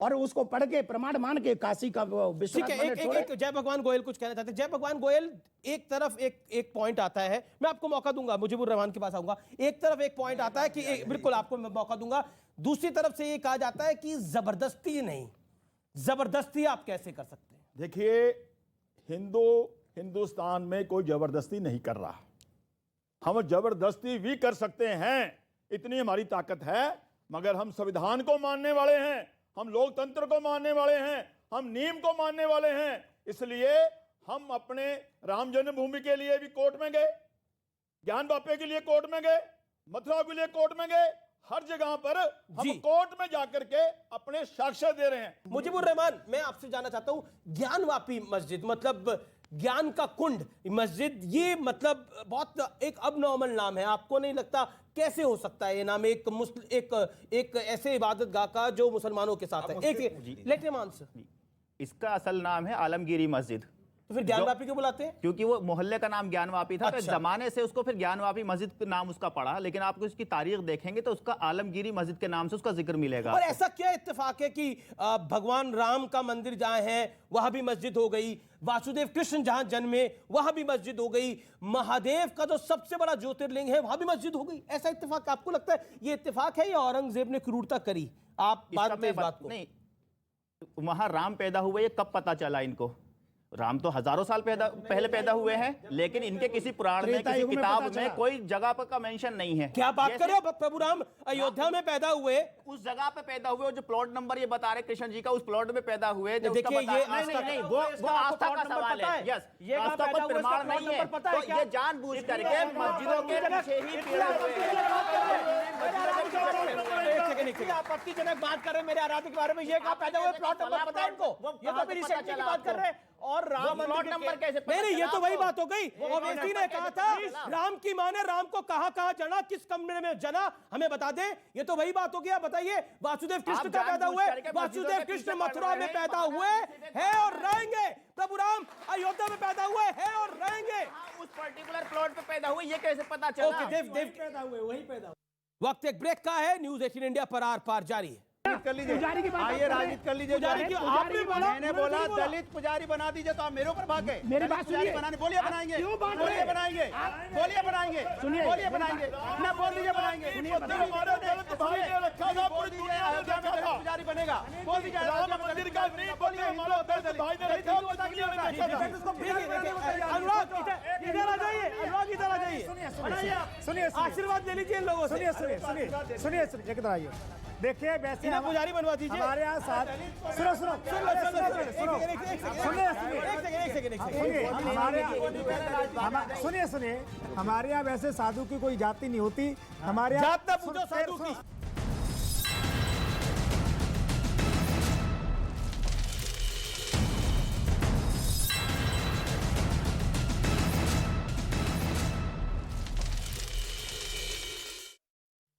[SPEAKER 11] और उसको पढ़ के प्रमाण मान के काशी का विश्वास।
[SPEAKER 1] ठीक है, एक जय भगवान गोयल कुछ कहना चाहते हैं। जय भगवान गोयल, एक तरफ एक पॉइंट आता है, मैं आपको मौका दूंगा, मुजीबुर रहमान के पास आऊंगा। एक तरफ एक पॉइंट आता है कि बिल्कुल आपको मैं मौका दूंगा। दूसरी तरफ से ये कहा जाता है कि जबरदस्ती नहीं, जबरदस्ती आप कैसे कर सकते हैं?
[SPEAKER 13] देखिए, हिंदुस्तान में कोई जबरदस्ती नहीं कर रहा। हम जबरदस्ती भी कर सकते हैं, इतनी हमारी ताकत है, मगर हम संविधान को मानने वाले हैं, हम लोकतंत्र को मानने वाले हैं, हम नियम को मानने वाले हैं। इसलिए हम अपने राम जन्मभूमि के लिए भी कोर्ट में गए, ज्ञान वापे के लिए कोर्ट में गए, मथुरा के लिए कोर्ट में गए। हर जगह पर हम कोर्ट में जाकर के अपने साक्ष्य दे रहे हैं।
[SPEAKER 1] मुजीबुर रहमान, मैं आपसे जानना चाहता हूं, ज्ञानवापी मस्जिद मतलब ज्ञान का कुंड मस्जिद, ये मतलब बहुत एक अबनॉर्मल नाम है। आपको नहीं लगता कैसे हो सकता है ये नाम एक ऐसे इबादत गाह का जो मुसलमानों के साथ है? Let him answer.
[SPEAKER 8] इसका असल नाम है आलमगीरी मस्जिद।
[SPEAKER 1] तो फिर ज्ञानवापी क्यों बुलाते हैं?
[SPEAKER 8] क्योंकि वो मोहल्ले का नाम ज्ञानवापी था।
[SPEAKER 1] अच्छा।
[SPEAKER 8] तो जमाने से उसको फिर ज्ञानवापी मस्जिद का नाम उसका पड़ा, लेकिन आपको इसकी तारीख देखेंगे तो उसका आलमगीरी मस्जिद के नाम से उसका जिक्र मिलेगा।
[SPEAKER 1] और ऐसा क्या इत्तेफाक है कि भगवान राम का मंदिर जहां है वहां भी मस्जिद हो गई, वासुदेव कृष्ण जहां जन्मे वहां भी मस्जिद हो गई, महादेव का जो सबसे बड़ा ज्योतिर्लिंग है वहां भी मस्जिद हो गई? ऐसा इत्तेफाक आपको लगता है ये इत्तेफाक है या औरंगजेब ने क्रूरता करी? आप बात में इस बात को
[SPEAKER 8] नहीं, वहां राम पैदा हुए ये कब पता चला इनको? राम तो हजारों साल पहले पैदा हुए हैं, लेकिन इनके किसी पुराण में, किसी किताब में कोई जगह पर का मेंशन नहीं है।
[SPEAKER 1] क्या बात कर रहे हो? प्रभु राम अयोध्या में पैदा हुए,
[SPEAKER 8] उस जगह पे पैदा हुए, जो प्लॉट नंबर ये बता रहे कृष्ण जी का, उस प्लॉट में पैदा हुए।
[SPEAKER 1] देखिए, ये
[SPEAKER 8] नहीं, वो आस्था का सवाल है। यस, ये आस्था कोई प्रमाण नहीं है। तो ये जानबूझ करके मस्जिदों के पीछे ही
[SPEAKER 1] सेकंड आप आपत्तिजनक बात कर रहे हैं मेरे आराध्य के बारे में। ये कहाँ पैदा हुए, प्लॉट नंबर पता है इनको? ये तो अभी रिसेंटली की बात कर रहे हैं। और राम
[SPEAKER 12] प्लॉट नंबर कैसे पता
[SPEAKER 1] नहीं, ये
[SPEAKER 12] चला
[SPEAKER 1] तो वही
[SPEAKER 12] आपको?
[SPEAKER 1] बात हो गई। ओवैसी ने कहा था राम की मां ने राम को कहां जना, किस कमरे में जना, हमें बता दे। ये तो वही बात हो गई। आप बताइए, वासुदेव कृष्ण का पैदा हुए, वासुदेव कृष्ण मथुरा में पैदा हुए हैं और रहेंगे। प्रभु राम अयोध्या में पैदा हुए हैं और रहेंगे।
[SPEAKER 12] उस पर्टिकुलर प्लॉट पे पैदा हुए, ये कैसे पता चला?
[SPEAKER 1] ओके, देव
[SPEAKER 10] पैदा हुए, वही पैदा हुए।
[SPEAKER 1] वक्त एक ब्रेक का है। न्यूज 18 इंडिया पर आर पार जारी है।
[SPEAKER 2] कर लीजिए, आइए राजनीति कर लीजिए।
[SPEAKER 1] आपने बोला,
[SPEAKER 2] मैंने बोला दलित पुजारी बना दीजिए, तो आप मेरे ऊपर भाग गए।
[SPEAKER 11] मेरी बात
[SPEAKER 2] पुजारी
[SPEAKER 11] सुनिए।
[SPEAKER 2] बनाने बोलिए बनाएंगे, बोलिए बनाएंगे, बोलिए बनाएंगे, बोलिए बनाएंगे, ना बोल दीजिए बनाएंगे। पुजारी बनेगा, बोल दीजिए राम मंदिर का
[SPEAKER 1] अनुराग इधर आ जाइए, अनुराग इधर आ जाइए।
[SPEAKER 10] सुनिए,
[SPEAKER 1] आशीर्वाद ले लीजिए इन लोगों से।
[SPEAKER 10] सुनिए, इधर आइए। देखिए, वैसे
[SPEAKER 1] इन्हें पुजारी बनवा दीजिए।
[SPEAKER 10] हमारे यहाँ साथ सुनिए, हमारे यहाँ वैसे साधु की कोई जाति नहीं होती। हमारे यहाँ
[SPEAKER 1] जात ना पूछो साधु की।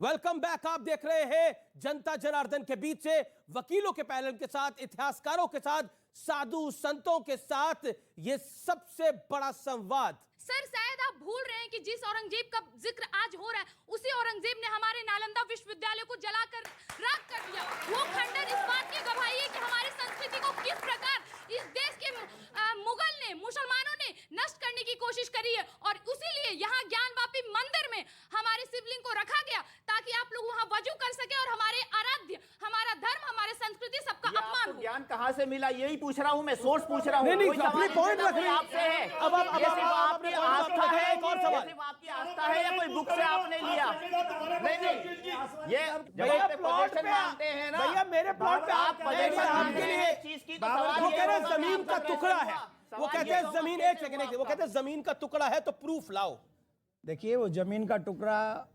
[SPEAKER 1] Welcome back. आप देख रहे हैं जनता जनार्दन के बीच से वकीलों के पैनल के साथ, इतिहासकारों के साथ, साधु संतों के साथ ये सबसे बड़ा संवाद।
[SPEAKER 14] सर, शायद आप भूल रहे हैं कि जिस औरंगजेब का जिक्र आज हो रहा है, उसी औरंगजेब ने हमारे नालंदा विश्वविद्यालय को जलाकर राख कर दिया। वो खंडर इस बात की गवाही है कि हमारी संस्कृति को किस प्रकार इस देश के मुगल ने, मुसलमानों ने नष्ट करने की कोशिश करी है। और इसीलिए यहाँ ज्ञानवापी मंदिर में हमारे शिवलिंग को रखा गया, ताकि आप लोग वहाँ वजू कर सके और हमारे आराध्य, हमारा धर्म, हमारे संस्कृति सबका अपमान हो।
[SPEAKER 12] ज्ञान कहाँ से मिला, यही पूछ रहा हूँ मैं, सोर्स पूछ रहा हूँ।
[SPEAKER 1] नहीं, अपनी पॉइंट रख रहे हैं।
[SPEAKER 12] आपसे है।
[SPEAKER 1] अब आपकी
[SPEAKER 12] आस्था है,
[SPEAKER 1] एक और सवाल,
[SPEAKER 12] सिर्फ आपकी आस्था है या कोई बुक से आपने लिया? नहीं, ये
[SPEAKER 1] भैया प्लॉट पे
[SPEAKER 12] मानते हैं ना,
[SPEAKER 1] भैया मेरे प्लॉट पे
[SPEAKER 12] आप
[SPEAKER 1] आपके लिए
[SPEAKER 12] चीज की तो सवाल
[SPEAKER 1] वो
[SPEAKER 12] ये
[SPEAKER 1] कह रहे
[SPEAKER 12] होगा कि
[SPEAKER 1] जमीन का
[SPEAKER 12] आपका
[SPEAKER 1] टुकड़ा
[SPEAKER 12] कैसे
[SPEAKER 1] है।
[SPEAKER 12] होगा?
[SPEAKER 1] वो कहते हैं जमीन, एक सेकंड, वो कहते हैं जमीन का टुकड़ा है तो प्रूफ लाओ।
[SPEAKER 11] देखिए, वो जमीन का टुकड़ा,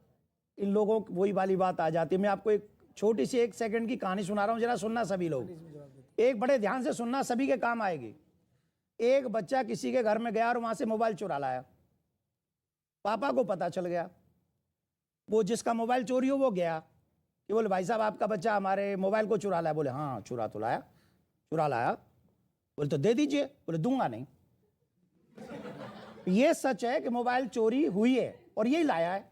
[SPEAKER 11] इन लोगों की वही वाली बात आ जाती है। मैं आपको एक छोटी सी 1 सेकंड की कहानी सुना रहा हूं, जरा सुनना सभी लोग। एक बड़े ध्यान से सुनना, सभी के काम आएगी। एक बच्चा किसी के घर में गया और वहां से मोबाइल चुरा लाया। पापा को पता चल गया। वो जिसका मोबाइल चोरी हो वो गया कि बोले भाई साहब, आपका बच्चा हमारे मोबाइल को चुरा लाया। बोले हाँ, चुरा लाया। बोले तो दे दीजिए। बोले दूंगा नहीं। ये सच है कि मोबाइल चोरी हुई है और यही लाया है,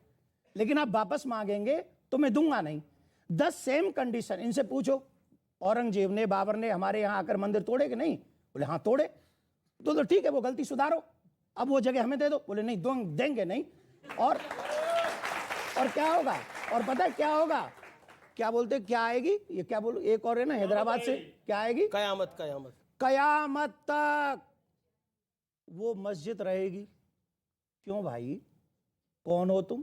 [SPEAKER 11] लेकिन आप वापस मांगेंगे तो मैं दूंगा नहीं। 10 सेम कंडीशन। इनसे पूछो, औरंगजेब ने, बाबर ने हमारे यहाँ आकर मंदिर तोड़े कि नहीं? बोले हाँ तोड़े। तो ठीक है, वो गलती सुधारो, अब वो जगह हमें दे दो। बोले नहीं, देंगे नहीं। और क्या होगा? और पता है क्या होगा? क्या बोलते, क्या आएगी? ये क्या बोलो, एक और है ना हैदराबाद से, क्या आएगी?
[SPEAKER 1] कयामत।
[SPEAKER 11] कयामत तक वो मस्जिद रहेगी। क्यों भाई, कौन हो तुम?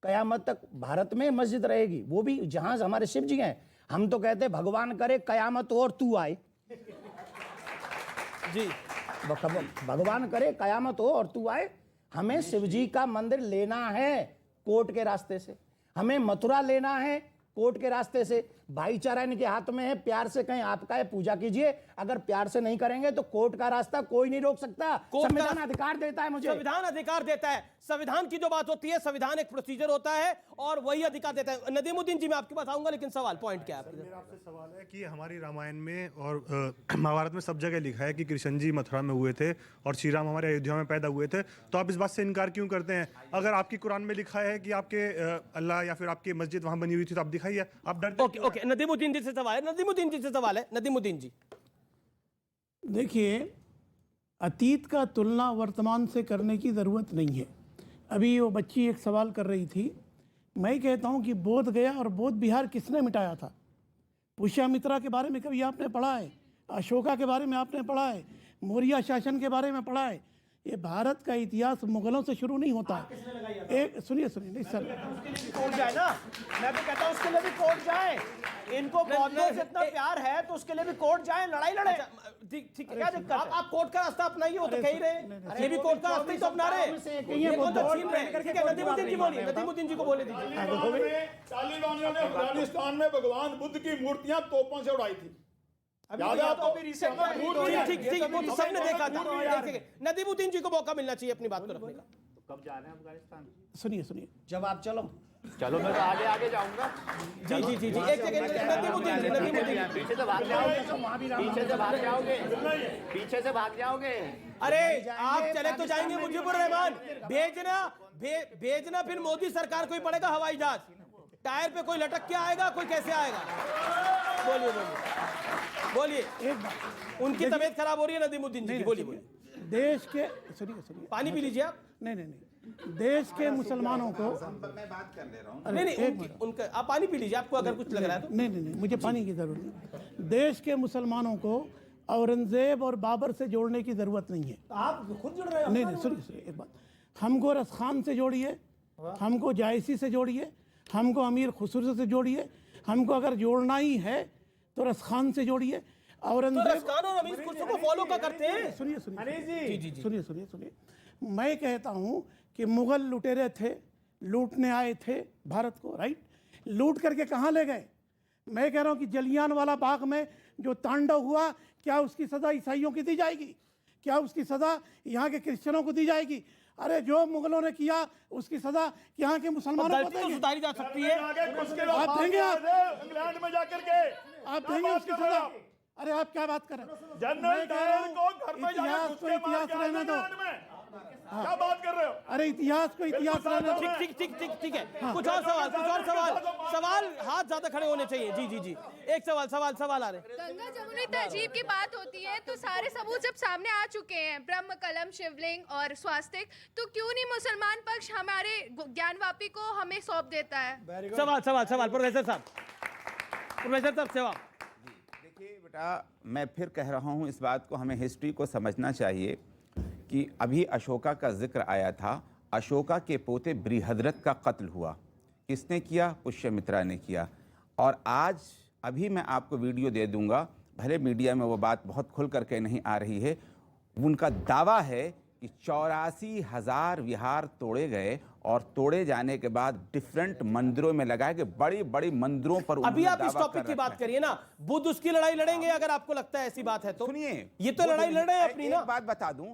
[SPEAKER 11] कयामत तक भारत में मस्जिद रहेगी, वो भी जहां हमारे शिव जी हैं। हम तो कहते हैं भगवान करे कयामत हो और तू आए
[SPEAKER 1] जी।
[SPEAKER 11] भगवान करे कयामत हो और तू आए। हमें शिव जी का मंदिर लेना है कोर्ट के रास्ते से, हमें मथुरा लेना है कोर्ट के रास्ते से। भाईचारा इनके हाथ में है, प्यार से कहें आपका है, पूजा कीजिए। अगर प्यार से नहीं करेंगे तो कोर्ट का रास्ता कोई नहीं रोक सकता। संविधान अधिकार देता है मुझे,
[SPEAKER 1] संविधान अधिकार देता है। संविधान की जो बात होती है, संविधान एक प्रोसीजर होता है और वही अधिकार देता है। नदीमुद्दीन जी, मैं आपके पास आऊंगा, लेकिन सवाल पॉइंट क्या है?
[SPEAKER 15] मेरा आपसे सवाल है कि हमारी रामायण में और महाभारत में सब जगह लिखा है कि कृष्ण जी मथुरा में हुए थे और श्री राम हमारे अयोध्या में पैदा हुए थे, तो आप इस बात से इनकार क्यों करते हैं? अगर आपकी कुरान में लिखा है कि आपके अल्लाह या फिर आपकी मस्जिद वहां बनी हुई थी, तो आप दिखाइए। आप डरते?
[SPEAKER 1] ओके, नदीमुद्दीन जी से सवाल है। नदीमुद्दीन जी,
[SPEAKER 9] देखिए, अतीत का तुलना वर्तमान से करने की ज़रूरत नहीं है। अभी वो बच्ची एक सवाल कर रही थी, मैं कहता हूँ कि बोध गया और बोध बिहार किसने मिटाया था? पुष्यमित्रा के बारे में कभी आपने पढ़ा है? अशोका के बारे में आपने पढ़ा है? मौर्य शासन के बारे में पढ़ा है? ये भारत का इतिहास मुगलों से शुरू नहीं होता है। एक सुनिए नहीं सर,
[SPEAKER 1] कोर्ट जाए ना, मैं भी कहता हूँ उसके लिए भी कोर्ट जाए। इनको बौद्धों से इतना प्यार है तो उसके लिए भी कोर्ट जाए, लड़ाई लड़े। ठीक है, आप कोर्ट का रास्ता अपनाइए, वो तो कह ही रहे हैं, ये भी कोर्ट का रास्ता ही तो अपना रहे हैं, ये कौन सा छीन रहे हैं? ठीक है, नदीमुद्दीन जी बोलिए, नदीमुद्दीन जी को बोले दीजिए।
[SPEAKER 13] तालिबानियों ने अफगानिस्तान में भगवान बुद्ध की मूर्तियां तोपों से उड़ाई थी, याद है आपको?
[SPEAKER 1] ठीक, वो तो सबने देखा था। नदीमुद्दीन जी को मौका मिलना चाहिए अपनी बात को रखने का।
[SPEAKER 8] कब जाना है अफगानिस्तान?
[SPEAKER 9] सुनिए
[SPEAKER 11] जब आप चलो
[SPEAKER 8] मैं तो आगे आगे जाऊंगा।
[SPEAKER 1] जी, एक सेकंड, नदीमुद्दीन
[SPEAKER 8] पीछे से भाग जाओगे, पीछे से भाग जाओगे।
[SPEAKER 1] अरे आप चले तो जाएंगे मुजीबुर रहमान, भेजना फिर मोदी सरकार को ही पड़ेगा हवाई जहाज, टायर पे कोई लटक के आएगा, कोई कैसे आएगा? बोलिए, उनकी तबीयत खराब हो रही है नदीमुद्दीन जी की, बोलिए।
[SPEAKER 9] देश के सुनिए
[SPEAKER 1] पानी पी लीजिए आप।
[SPEAKER 9] नहीं, देश के मुसलमानों को
[SPEAKER 7] मैं बात कर ले रहा हूँ।
[SPEAKER 1] नहीं, उनका आप पानी पी लीजिए, आपको अगर कुछ लग रहा है तो।
[SPEAKER 9] नहीं, मुझे पानी की जरूरत नहीं। देश के मुसलमानों को औरंगजेब और बाबर से जोड़ने की जरूरत नहीं है।
[SPEAKER 10] आप खुद जुड़ रहे हो।
[SPEAKER 9] नहीं, सुनिए एक बात, हमको रस खान से जोड़िए, हमको जायसी से जोड़िए, हमको अमीर खुसरो से जोड़िए, हमको अगर जोड़ना ही है तो रस खान से जोड़िए। औरंगजेब
[SPEAKER 1] और अमीर खुसरो को फॉलो क्या करते हैं?
[SPEAKER 9] सुनिए, मैं कहता हूं कि मुगल लुटेरे थे, लूटने आए थे भारत को, राइट? लूट करके कहां ले गए? मैं कह रहा हूं कि जलियांवाला बाग में जो तांडव हुआ, क्या उसकी सजा ईसाइयों की दी जाएगी? क्या उसकी सजा यहाँ के क्रिश्चियनों को दी जाएगी? अरे जो मुगलों ने किया उसकी सजा यहाँ के मुसलमानों को देंगे।
[SPEAKER 1] सुधारी जा सकती है,
[SPEAKER 9] आप देंगे,
[SPEAKER 13] इंग्लैंड में जाकर के
[SPEAKER 9] आप देंगे उसकी सजा? अरे आप क्या बात कर रहे हैं?
[SPEAKER 13] जनरल डायर को घर में
[SPEAKER 9] इतिहास को इतिहास रहने दो।
[SPEAKER 13] क्या बात कर रहे हो?
[SPEAKER 9] अरे इतिहास को इतिहास रहने दो।
[SPEAKER 1] ठीक है। कुछ और सवाल हाथ ज्यादा खड़े होने चाहिए। जी, एक सवाल आ रहे हैं।
[SPEAKER 14] गंगा जमुनी तहजीब की बात होती है तो सारे सबूत जब सामने आ चुके हैं, ब्रह्म कलम, शिवलिंग और स्वास्तिक, तो क्यों नहीं मुसलमान पक्ष हमारे ज्ञानवापी को हमें सौंप देता है?
[SPEAKER 1] सवाल प्रोफेसर साहब जवाब।
[SPEAKER 7] देखिए बेटा, मैं फिर कह रहा हूँ, इस बात को हमें हिस्ट्री को समझना चाहिए कि अभी अशोका का जिक्र आया था। अशोका के पोते बृहद्रथ का कत्ल हुआ, किसने किया? पुष्यमित्रा ने किया। और आज अभी मैं आपको वीडियो दे दूंगा, भले मीडिया में वो बात बहुत खुल करके नहीं आ रही है, उनका दावा है कि 84,000 विहार तोड़े गए और तोड़े जाने के बाद डिफरेंट मंदिरों में लगाए गए, बड़ी बड़ी मंदिरों पर।
[SPEAKER 1] अभी आप इस टॉपिक की बात करिए ना, बुद्ध उसकी लड़ाई लड़ेंगे अगर आपको लगता है ऐसी बात है तो।
[SPEAKER 7] सुनिए,
[SPEAKER 1] ये तो लड़ाई लड़ रहे हैं अपनी ना।
[SPEAKER 7] एक बात बता दूं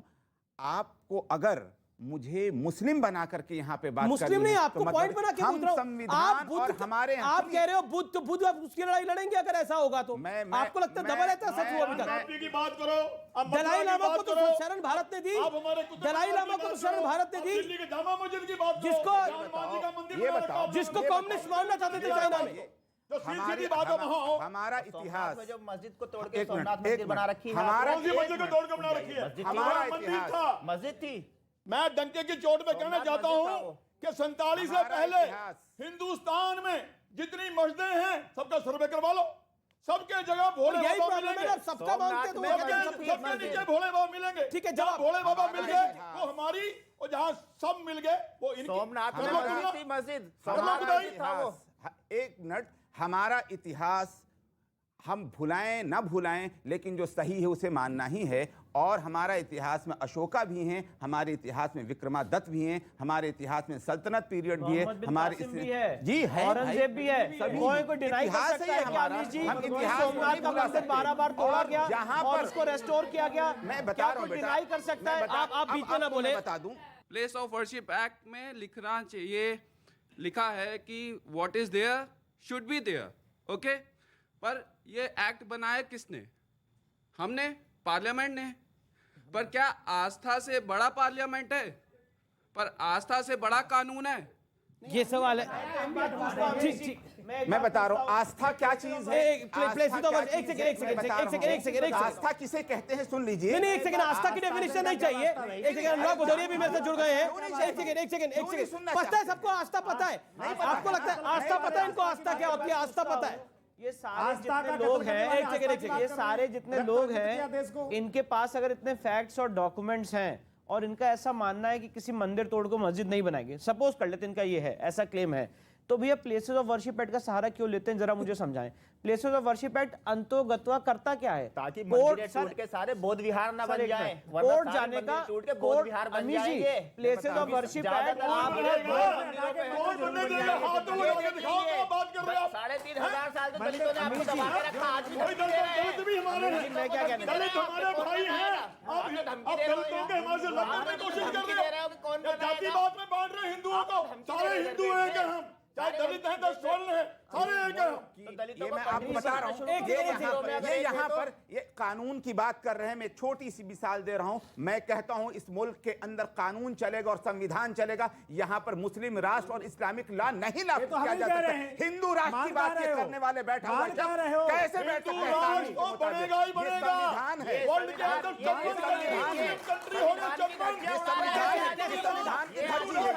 [SPEAKER 7] आपको, अगर मुझे मुस्लिम बना करके यहाँ पे बात
[SPEAKER 1] मुस्लिम नहीं, आपको पॉइंट बना के पूछ रहा हूं।
[SPEAKER 7] संविधान और हमारे
[SPEAKER 1] आप कह रहे हो बुद्ध उसकी लड़ाई लड़ेंगे अगर ऐसा होगा तो। आपको लगता है दबा रहता सच हुआ अभी तक?
[SPEAKER 13] की बात करो,
[SPEAKER 1] दलाई लामा को तो शरण भारत ने दी, दलाई लामा को तो शरण भारत ने दी, जिसको कम्युनिस्ट मानना चाहते थे चाइना में।
[SPEAKER 7] हमारा इतिहास
[SPEAKER 8] जब मस्जिद को तोड़ के सोमनाथ मंदिर बना रखी है,
[SPEAKER 7] हमारा इतिहास
[SPEAKER 8] मस्जिद थी।
[SPEAKER 13] मैं डंके की चोट पे कहना चाहता हूँ कि 47 से पहले हिंदुस्तान में जितनी मस्जिदें हैं सबका सर्वे करवा लो, सबके जगह भोले बाबा मिलेंगे,
[SPEAKER 1] सबका मानते तो
[SPEAKER 13] सबके नीचे भोले बाबा मिलेंगे।
[SPEAKER 1] ठीक है,
[SPEAKER 13] जहाँ भोले बाबा मिल गए वो हमारी, और जहाँ सब मिल गए वो इनकी।
[SPEAKER 8] सोमनाथ में मस्जिद,
[SPEAKER 7] एक मिनट, हमारा इतिहास हम भुलाएं ना भुलाएं, लेकिन जो सही है उसे मानना ही है। और हमारा इतिहास में अशोका भी हैं, हमारे इतिहास में विक्रमादित्य भी हैं, हमारे इतिहास में सल्तनत पीरियड भी है, हमारे
[SPEAKER 5] जी है, औरंगजेब भी है। कोई को डिनाई कर सकता है कि अमीर जी सोमनाथ का मंदिर 12 बार तोड़ा गया, जहां पर उसको रेस्टोर किया गया,
[SPEAKER 7] मैं बता रहा हूं,
[SPEAKER 5] डिनाई कर सकता है?
[SPEAKER 1] आप बीच में ना बोले।
[SPEAKER 7] बता दूं,
[SPEAKER 16] प्लेस ऑफ वर्शिप एक्ट में लिखना चाहिए, लिखा है कि what is there should be there, okay? पर ये एक्ट बनाया किसने? हमने, पार्लियामेंट ने। पर क्या आस्था से बड़ा पार्लियामेंट है? पर आस्था से बड़ा कानून है?
[SPEAKER 1] ये सवाल है। ठीक,
[SPEAKER 7] मैं बता रहा हूँ आस्था क्या चीज है।
[SPEAKER 1] एक सेकंड,
[SPEAKER 7] आस्था किसे कहते हैं सुन लीजिए।
[SPEAKER 1] नहीं, एक सेकंड, आस्था की डेफिनेशन नहीं चाहिए। एक सेकंड, अनुराग भदौरिया भी मेरे से जुड़ गए हैं। एक सेकंड, पता है सबको आस्था पता है? आपको लगता है आस्था पता है इनको? आस्था क्या होती है? आस्था पता है?
[SPEAKER 5] ये सारे जितने लोग हैं, ये सारे जितने लोग हैं, इनके पास अगर इतने फैक्ट्स और डॉक्यूमेंट्स हैं और इनका ऐसा मानना है कि किसी मंदिर तोड़ को मस्जिद नहीं बनाएंगे, सपोज कर लेते इनका ये है, ऐसा क्लेम है, तो भैया प्लेसेस ऑफ वर्शिप एक्ट का सहारा क्यों लेते हैं, जरा मुझे समझाएं। प्लेसेस ऑफ वर्शिप एक्ट अंतोगत्वा करता क्या है?
[SPEAKER 8] ताकि मंदिर टूट के सारे बौद्ध विहार ना बन जाए,
[SPEAKER 5] कोर्ट जाने का
[SPEAKER 8] टूट के बौद्ध विहार बन जाएंगे।
[SPEAKER 5] प्लेसेस ऑफ वर्शिप एक्ट आपने
[SPEAKER 8] 3,500 साल से दलितों ने आपको दबा के रखा, आज भी धमकी दे रहे हैं।
[SPEAKER 5] मैं क्या कहना
[SPEAKER 13] दलित हमारे भाई हैं, आप दलितों के हमारे से लड़ने की कोशिश कर रहे हो, जातिवाद में बांट रहे हिंदुओं को। सारे हिंदू हैं क्या हम? चाहे दलित हैं तो स्वर्ण हैं, सारे हैं क्या हम?
[SPEAKER 7] ये मैं आपको बता रहा हूँ, ये यहाँ पर ये कानून की बात कर रहे हैं। मैं छोटी सी मिसाल दे रहा हूँ। मैं कहता हूँ इस मुल्क के अंदर कानून चलेगा और संविधान चलेगा। यहाँ पर मुस्लिम राष्ट्र और इस्लामिक लॉ नहीं लागू किया जा सकता। हिंदू राष्ट्र की बात करने वाले बैठा हुआ है, कैसे बैठ सकते हैं?
[SPEAKER 13] बनेगा ही बनेगा।
[SPEAKER 7] संविधान है,
[SPEAKER 13] वर्ल्ड के अंदर कंट्री होगा,
[SPEAKER 7] संविधान की मर्जी है।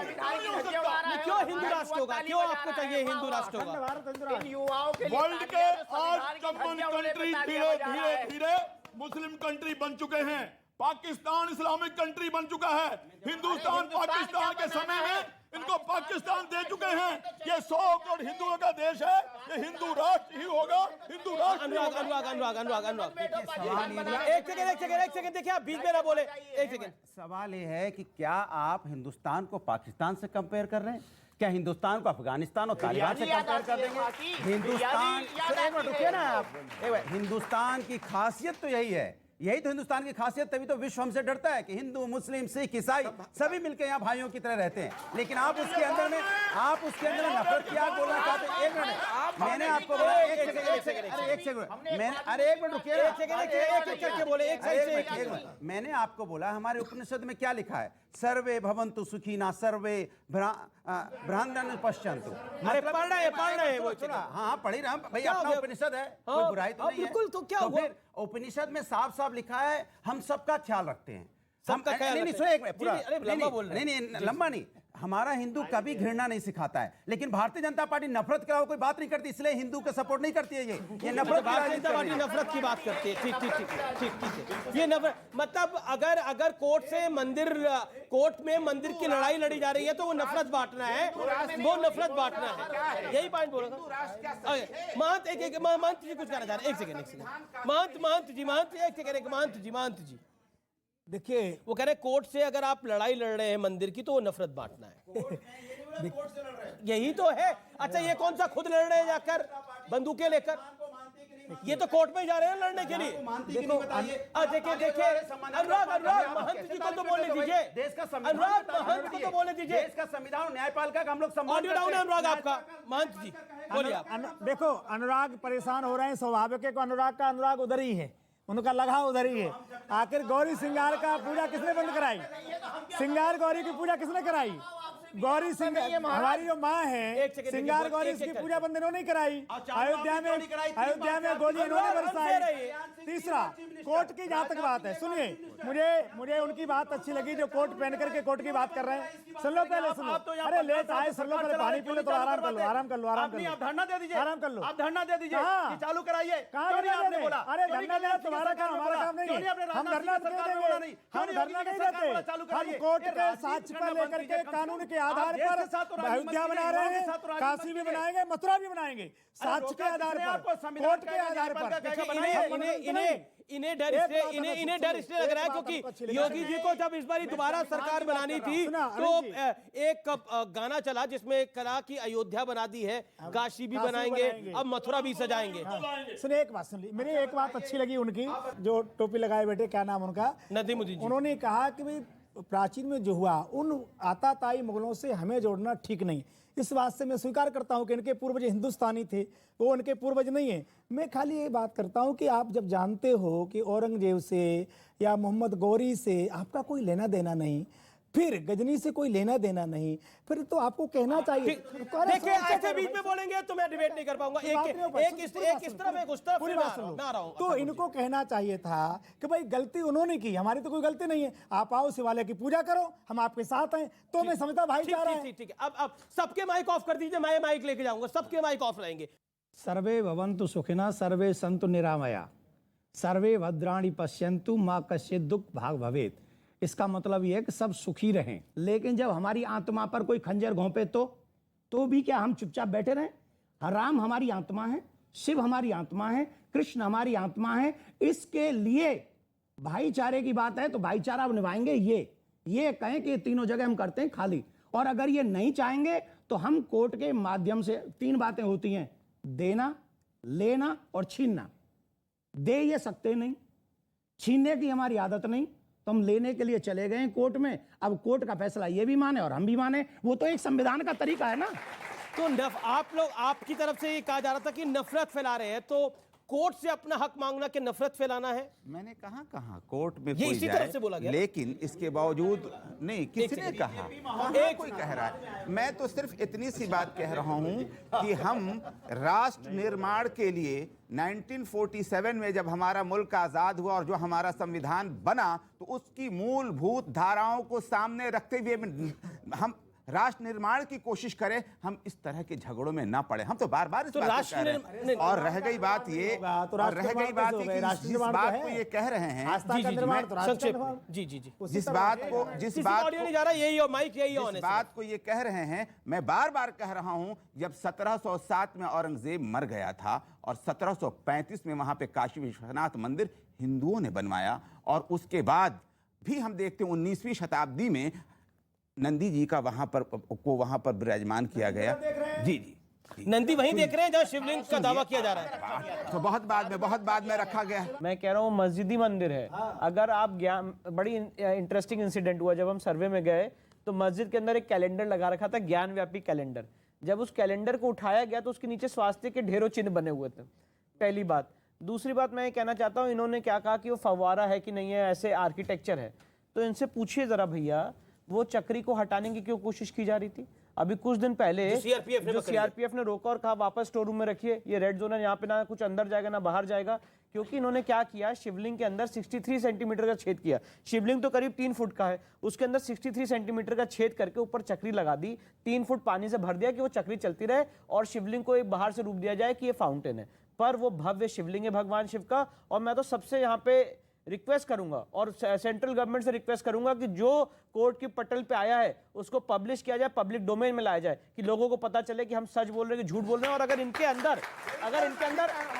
[SPEAKER 1] क्यों हिंदू राष्ट्र होगा? क्यों आपको चाहिए हिंदू राष्ट्र होगा?
[SPEAKER 8] इन युवाओं के लिए
[SPEAKER 13] वर्ल्ड के आज कम्युनिस्ट कंट्री धीरे धीरे धीरे मुस्लिम कंट्री बन चुके हैं। पाकिस्तान इस्लामिक कंट्री बन चुका है। हिंदुस्तान पाकिस्तान के समय में इनको पाकिस्तान दे चुके हैं। ये 100 करोड़ हिंदुओं का देश है, ये हिंदू राष्ट्र ही होगा। हिंदू राष्ट्र
[SPEAKER 1] अनुराग एक सेकंड देखिए, आप बीच में ना बोले, एक सेकंड।
[SPEAKER 17] सवाल ये है कि क्या आप हिंदुस्तान को पाकिस्तान से कंपेयर कर रहे हैं? क्या हिंदुस्तान को अफगानिस्तान और तालिबान से कंपेयर कर देंगे? हिंदुस्तान, एक मिनट रुकिए ना आप। हिंदुस्तान की खासियत तो यही है, यही तो हिंदुस्तान की खासियत, तभी तो विश्व हमसे डरता है कि हिंदू मुस्लिम सिख ईसाई सभी मिलकर यहाँ भाइयों की तरह रहते हैं। लेकिन आप उसके अंदर में नफरत की आग बोलना चाहते हैं। एक मिनट, मैंने आपको बोला, एक सेकंड मैंने आपको बोला हमारे उपनिषद में क्या लिखा है? सर्वे भवन्तु सुखिनः सर्वे भ्रांतन् पश्यन्तु।
[SPEAKER 1] अरे पढ़ रहे हैं वो।
[SPEAKER 17] हाँ पढ़ ही रहा हूँ भाई, अपना उपनिषद है, कोई बुराई तो नहीं है।
[SPEAKER 1] बिल्कुल, तो क्या हुआ?
[SPEAKER 17] फिर उपनिषद में साफ साफ लिखा है हम सबका ख्याल रखते हैं।
[SPEAKER 1] सबका ख्याल
[SPEAKER 17] नहीं,
[SPEAKER 1] रखते हैं।
[SPEAKER 17] एक मिनट पूरा, नहीं लंबा नहीं। हमारा हिंदू कभी घृणा नहीं सिखाता है, लेकिन भारतीय जनता पार्टी नफरत के अलावा कोई बात नहीं करती, इसलिए हिंदू का सपोर्ट नहीं करती है। ये नफरत,
[SPEAKER 1] भारतीय जनता पार्टी नफरत की बात करती है। ठीक है। ये नफरत मतलब अगर कोर्ट में मंदिर की लड़ाई लड़ी जा रही है तो वो नफरत बांटना है, वो नफरत बांटना है। यही पॉइंट बोला था। महंत जी कुछ कहना चाह रहे हैं। एक सेकंड महंत जी
[SPEAKER 10] देखिए,
[SPEAKER 1] वो कह रहे कोर्ट से अगर आप लड़ाई लड़ रहे हैं मंदिर की तो वो नफरत बांटना है। यही तो है। अच्छा, ये कौन सा खुद लड़ रहे हैं जाकर बंदूकें लेकर? ये तो कोर्ट में जा रहे हैं लड़ने के लिए। देखिए अनुराग महंत जी को तो बोलने दीजिए।
[SPEAKER 17] देश का
[SPEAKER 1] अनुराग महंत को तो बोलने दीजिए।
[SPEAKER 17] देश का संविधान और न्यायपालिका का हम लोग सम्मान
[SPEAKER 1] ऑडियो डाउन है अनुराग आपका। महंत जी बोलिए आप।
[SPEAKER 10] देखो, अनुराग परेशान हो रहे हैं, स्वाभाविक है। अनुराग उधर ही है, उनका लगाव उधर ही है। आखिर गौरी श्रृंगार का पूजा किसने बंद कराई? श्रृंगार गौरी की पूजा किसने कराई? गौरी श्रृंगार हमारी जो माँ है, श्रृंगार गौरी की पूजा बंद इन्होंने नहीं कराई। अयोध्या में गोली इन्होंने बरसाई। तीसरा, कोर्ट की जहां तक बात है, सुनिए, मुझे उनकी बात अच्छी लगी जो कोर्ट पहन करके कोर्ट की बात कर रहे हैं। सुन लो पहले, सुनो। अरे लेट आए, सुन लो पहले, पानी पी लो तो आराम कर लो।
[SPEAKER 17] आप धरना दे दीजिए,
[SPEAKER 10] आराम कर लो।
[SPEAKER 17] आप धरना दे दीजिए कि चालू कराइए।
[SPEAKER 10] कहाँ आपने बोला? अरे धरना देना तुम्हारा काम, हमारा काम नहीं है। हम धरना नहीं देंगे, हम धरना नहीं देते। हम कोर्ट के साक्ष्य पर लेकर के कानून के आधार पर अयोध्या बना रहे हैं, काशी भी बनाएंगे, मथुरा भी बनाएंगे, साक्ष्य के आधार पर, कोर्ट के आधार पर।
[SPEAKER 1] इन्हें डर इसलिए लग रहा है क्योंकि योगी जी को जब इस बार दोबारा सरकार बनानी थी तो एक गाना चला जिसमें कहा कि अयोध्या बना दी है, काशी भी बनाएंगे, अब मथुरा भी सजाएंगे।
[SPEAKER 10] सुनिए, एक बात सुन ली, मेरी एक बात अच्छी लगी उनकी, जो टोपी लगाए बैठे, क्या नाम उनका?
[SPEAKER 1] नदीमुद्दीन।
[SPEAKER 10] उन्होंने कहा कि भाई प्राचीन में जो हुआ उन आताताई मुगलों से हमें जोड़ना ठीक नहीं। इस बात से मैं स्वीकार करता हूं कि इनके पूर्वज हिंदुस्तानी थे, वो उनके पूर्वज नहीं है। मैं खाली ये बात करता हूं कि आप जब जानते हो कि औरंगजेब से या मोहम्मद गौरी से आपका कोई लेना देना नहीं, फिर गजनी से कोई लेना देना नहीं, फिर तो आपको कहना चाहिए।
[SPEAKER 1] देखिए, ऐसे बीच में बोलेंगे तो मैं डिबेट नहीं कर पाऊंगा। एक इस तरफ एक उस तरफ ना रहा हूं।
[SPEAKER 10] तो इनको कहना चाहिए था कि भाई गलती उन्होंने की, हमारी तो कोई गलती नहीं है। आप आओ, शिवालय की पूजा करो, हम आपके साथ हैं। तो मैं समझता भाईचारा है।
[SPEAKER 1] ठीक है। अब सबके माइक ऑफ कर दीजिए, मैं माइक लेके जाऊंगा, सबके माइक ऑफ रहेंगे।
[SPEAKER 11] सर्वे भवन्तु सुखिनः सर्वे सन्तु निरामया सर्वे भद्राणि पश्यन्तु मा कश्चित् दुःख भाग भवेत्। इसका मतलब यह है कि सब सुखी रहें। लेकिन जब हमारी आत्मा पर कोई खंजर घोंपे तो तो भी क्या हम चुपचाप बैठे रहें? राम हमारी आत्मा है, शिव हमारी आत्मा है, कृष्ण हमारी आत्मा है। इसके लिए भाईचारे की बात है तो भाईचारा अब निभाएंगे। ये कहें कि तीनों जगह हम करते हैं खाली, और अगर ये नहीं चाहेंगे तो हम कोर्ट के माध्यम से, 3 बातें होती हैं, देना, लेना और छीनना। दे ये सकते नहीं, छीनने की हमारी आदत नहीं, तो हम लेने के लिए चले गए कोर्ट में। अब कोर्ट का फैसला ये भी माने और हम भी माने, वो तो एक संविधान का तरीका है ना।
[SPEAKER 1] तो आप लोग, आपकी तरफ से ये कहा जा रहा था कि नफरत फैला रहे हैं, तो कोर्ट से अपना हक मांगना कि नफरत फैलाना है?
[SPEAKER 7] मैंने कहा कोर्ट में
[SPEAKER 1] ये
[SPEAKER 7] कोई
[SPEAKER 1] इसी
[SPEAKER 7] जाए,
[SPEAKER 1] तरफ से बोला गया।
[SPEAKER 7] लेकिन इसके बावजूद नहीं, किसने कहा? कहाँ कोई कह रहा है? मैं तो सिर्फ इतनी सी बात कह रहा हूं कि हम राष्ट्र निर्माण के लिए 1947 में जब हमारा मुल्क आजाद हुआ और जो हमारा संविधान बना, तो उसकी मूलभूत धाराओं को सामने रखते हुए हम राष्ट्र निर्माण की कोशिश करें, हम इस तरह के झगड़ों में ना पड़े। हम तो बार बार इस बात को कह रहे हैं। और रह गई बात ये, जिस बात को ये कह रहे हैं, जिस बात को ये कह रहे हैं, मैं बार बार कह रहा हूं, जब 1707 में औरंगजेब मर गया था और 1735 में वहां पे काशी विश्वनाथ मंदिर हिंदुओं ने बनवाया, और उसके बाद भी हम देखते हैं 19वीं शताब्दी में नंदी जी का वहां पर विराजमान किया गया। जी
[SPEAKER 1] नंदी वहीं देख रहे हैं जहां शिवलिंग का दावा किया जा रहा है।
[SPEAKER 7] तो बहुत बाद में रखा गया।
[SPEAKER 5] मैं कह रहा हूँ मस्जिदी मंदिर है। अगर आप बड़ी इंटरेस्टिंग इंसिडेंट हुआ, जब हम सर्वे में गए तो मस्जिद के अंदर एक कैलेंडर लगा रखा था, ज्ञान व्यापी कैलेंडर। जब उस कैलेंडर को उठाया गया तो उसके नीचे स्वास्थ्य के ढेरों चिन्ह बने हुए थे। पहली बात। दूसरी बात मैं ये कहना चाहता हूँ, इन्होंने क्या कहा कि वो फव्वारा है कि नहीं है, ऐसे आर्किटेक्चर है। तो इनसे पूछिए जरा भैया, वो चक्री को हटाने की क्यों कोशिश की जा रही थी? अभी कुछ दिन पहले जो सीआरपीएफ ने रोका और कहा वापस स्टोर रूम में रखिए, ये रेड जोन है, यहाँ पे ना कुछ अंदर जाएगा ना बाहर जाएगा। क्योंकि इन्होंने क्या किया, शिवलिंग के अंदर 63 सेंटीमीटर का छेद किया। शिवलिंग तो करीब 3 फुट का है, उसके अंदर 63 सेंटीमीटर का छेद करके ऊपर चक्री लगा दी, 3 फुट पानी से भर दिया कि वो चक्री चलती रहे, और शिवलिंग को एक बाहर से रूप दिया जाए कि ये फाउंटेन है। पर वो भव्य शिवलिंग है भगवान शिव का। और मैं तो सबसे यहाँ पे रिक्वेस्ट करूंगा और सेंट्रल गवर्नमेंट से रिक्वेस्ट करूंगा कि जो कोर्ट की पटल पे आया है उसको पब्लिश किया जाए, पब्लिक डोमेन में लाया जाए, कि लोगों को पता चले कि हम सच बोल रहे हैं कि झूठ बोल रहे हैं। और अगर इनके अंदर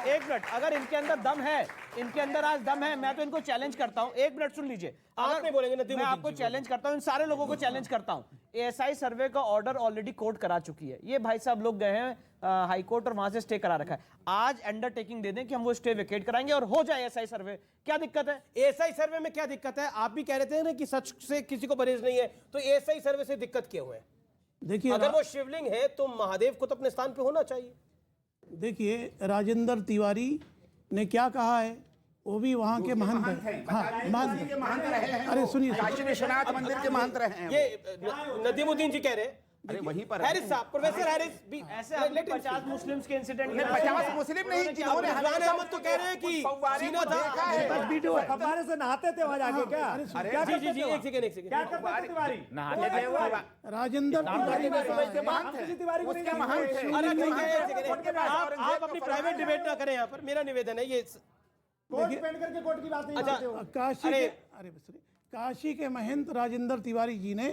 [SPEAKER 5] एक मिनट, अगर इनके अंदर दम है, इनके अंदर आज दम है, मैं तो इनको चैलेंज करता हूं। 1 मिनट सुन लीजिए, आप नहीं बोलेंगे, मैं आपको चैलेंज करता हूं, इन सारे लोगों को चैलेंज करता हूं। एएसआई सर्वे का ऑर्डर ऑलरेडी कोर्ट करा चुकी है। ये भाई साहब लोग गए हैं हाई कोर्ट और वहां से स्टे करा रखा है। आज अंडरटेकिंग दे दें कि हम वो स्टे वेकेट कराएंगे और हो जाए एएसआई सर्वे। क्या दिक्कत है? एएसआई सर्वे में क्या दिक्कत है? आप भी कह रहे थे ना कि सच से किसी को परहेज नहीं है, तो एएसआई सर्वे से दिक्कत क्या हुआ है?
[SPEAKER 9] देखिए,
[SPEAKER 1] अगर वो शिवलिंग है तो महादेव को तो अपने स्थान पे होना चाहिए।
[SPEAKER 9] देखिए, राजेंद्र तिवारी ने क्या कहा है, वो भी वहाँ के महंत हैं। हाँ, महंत। अरे सुनिए,
[SPEAKER 7] काशी विश्वनाथ मंदिर के महंत रहे हैं।
[SPEAKER 1] ये नदीमुद्दीन जी कह रहे हैं।
[SPEAKER 7] अरे वहीं पर
[SPEAKER 1] हैरिस साहब, प्रोफेसर हैरिस भी
[SPEAKER 5] ऐसे 50 मुस्लिम्स के इंसिडेंट में
[SPEAKER 7] 50 मुस्लिम नहीं, जिन्होंने
[SPEAKER 1] रिजवान अहमद तो कह रहे हैं कि सीना था,
[SPEAKER 10] हमारे से नहाते थे वहां जाके। क्या
[SPEAKER 1] जी एक सेकंड
[SPEAKER 10] क्या करते थे तिवारी?
[SPEAKER 8] नहाते थे वो।
[SPEAKER 9] राजेंद्र तिवारी
[SPEAKER 10] तिवारी को नहीं
[SPEAKER 7] महंत है।
[SPEAKER 1] अरे ठीक है, आप अपनी प्राइवेट डिबेट ना करें यहाँ पर, मेरा निवेदन है। ये
[SPEAKER 10] कोट पहन करके कोट की बात नहीं करते हो।
[SPEAKER 9] काशी के महंत राजेंद्र तिवारी जी ने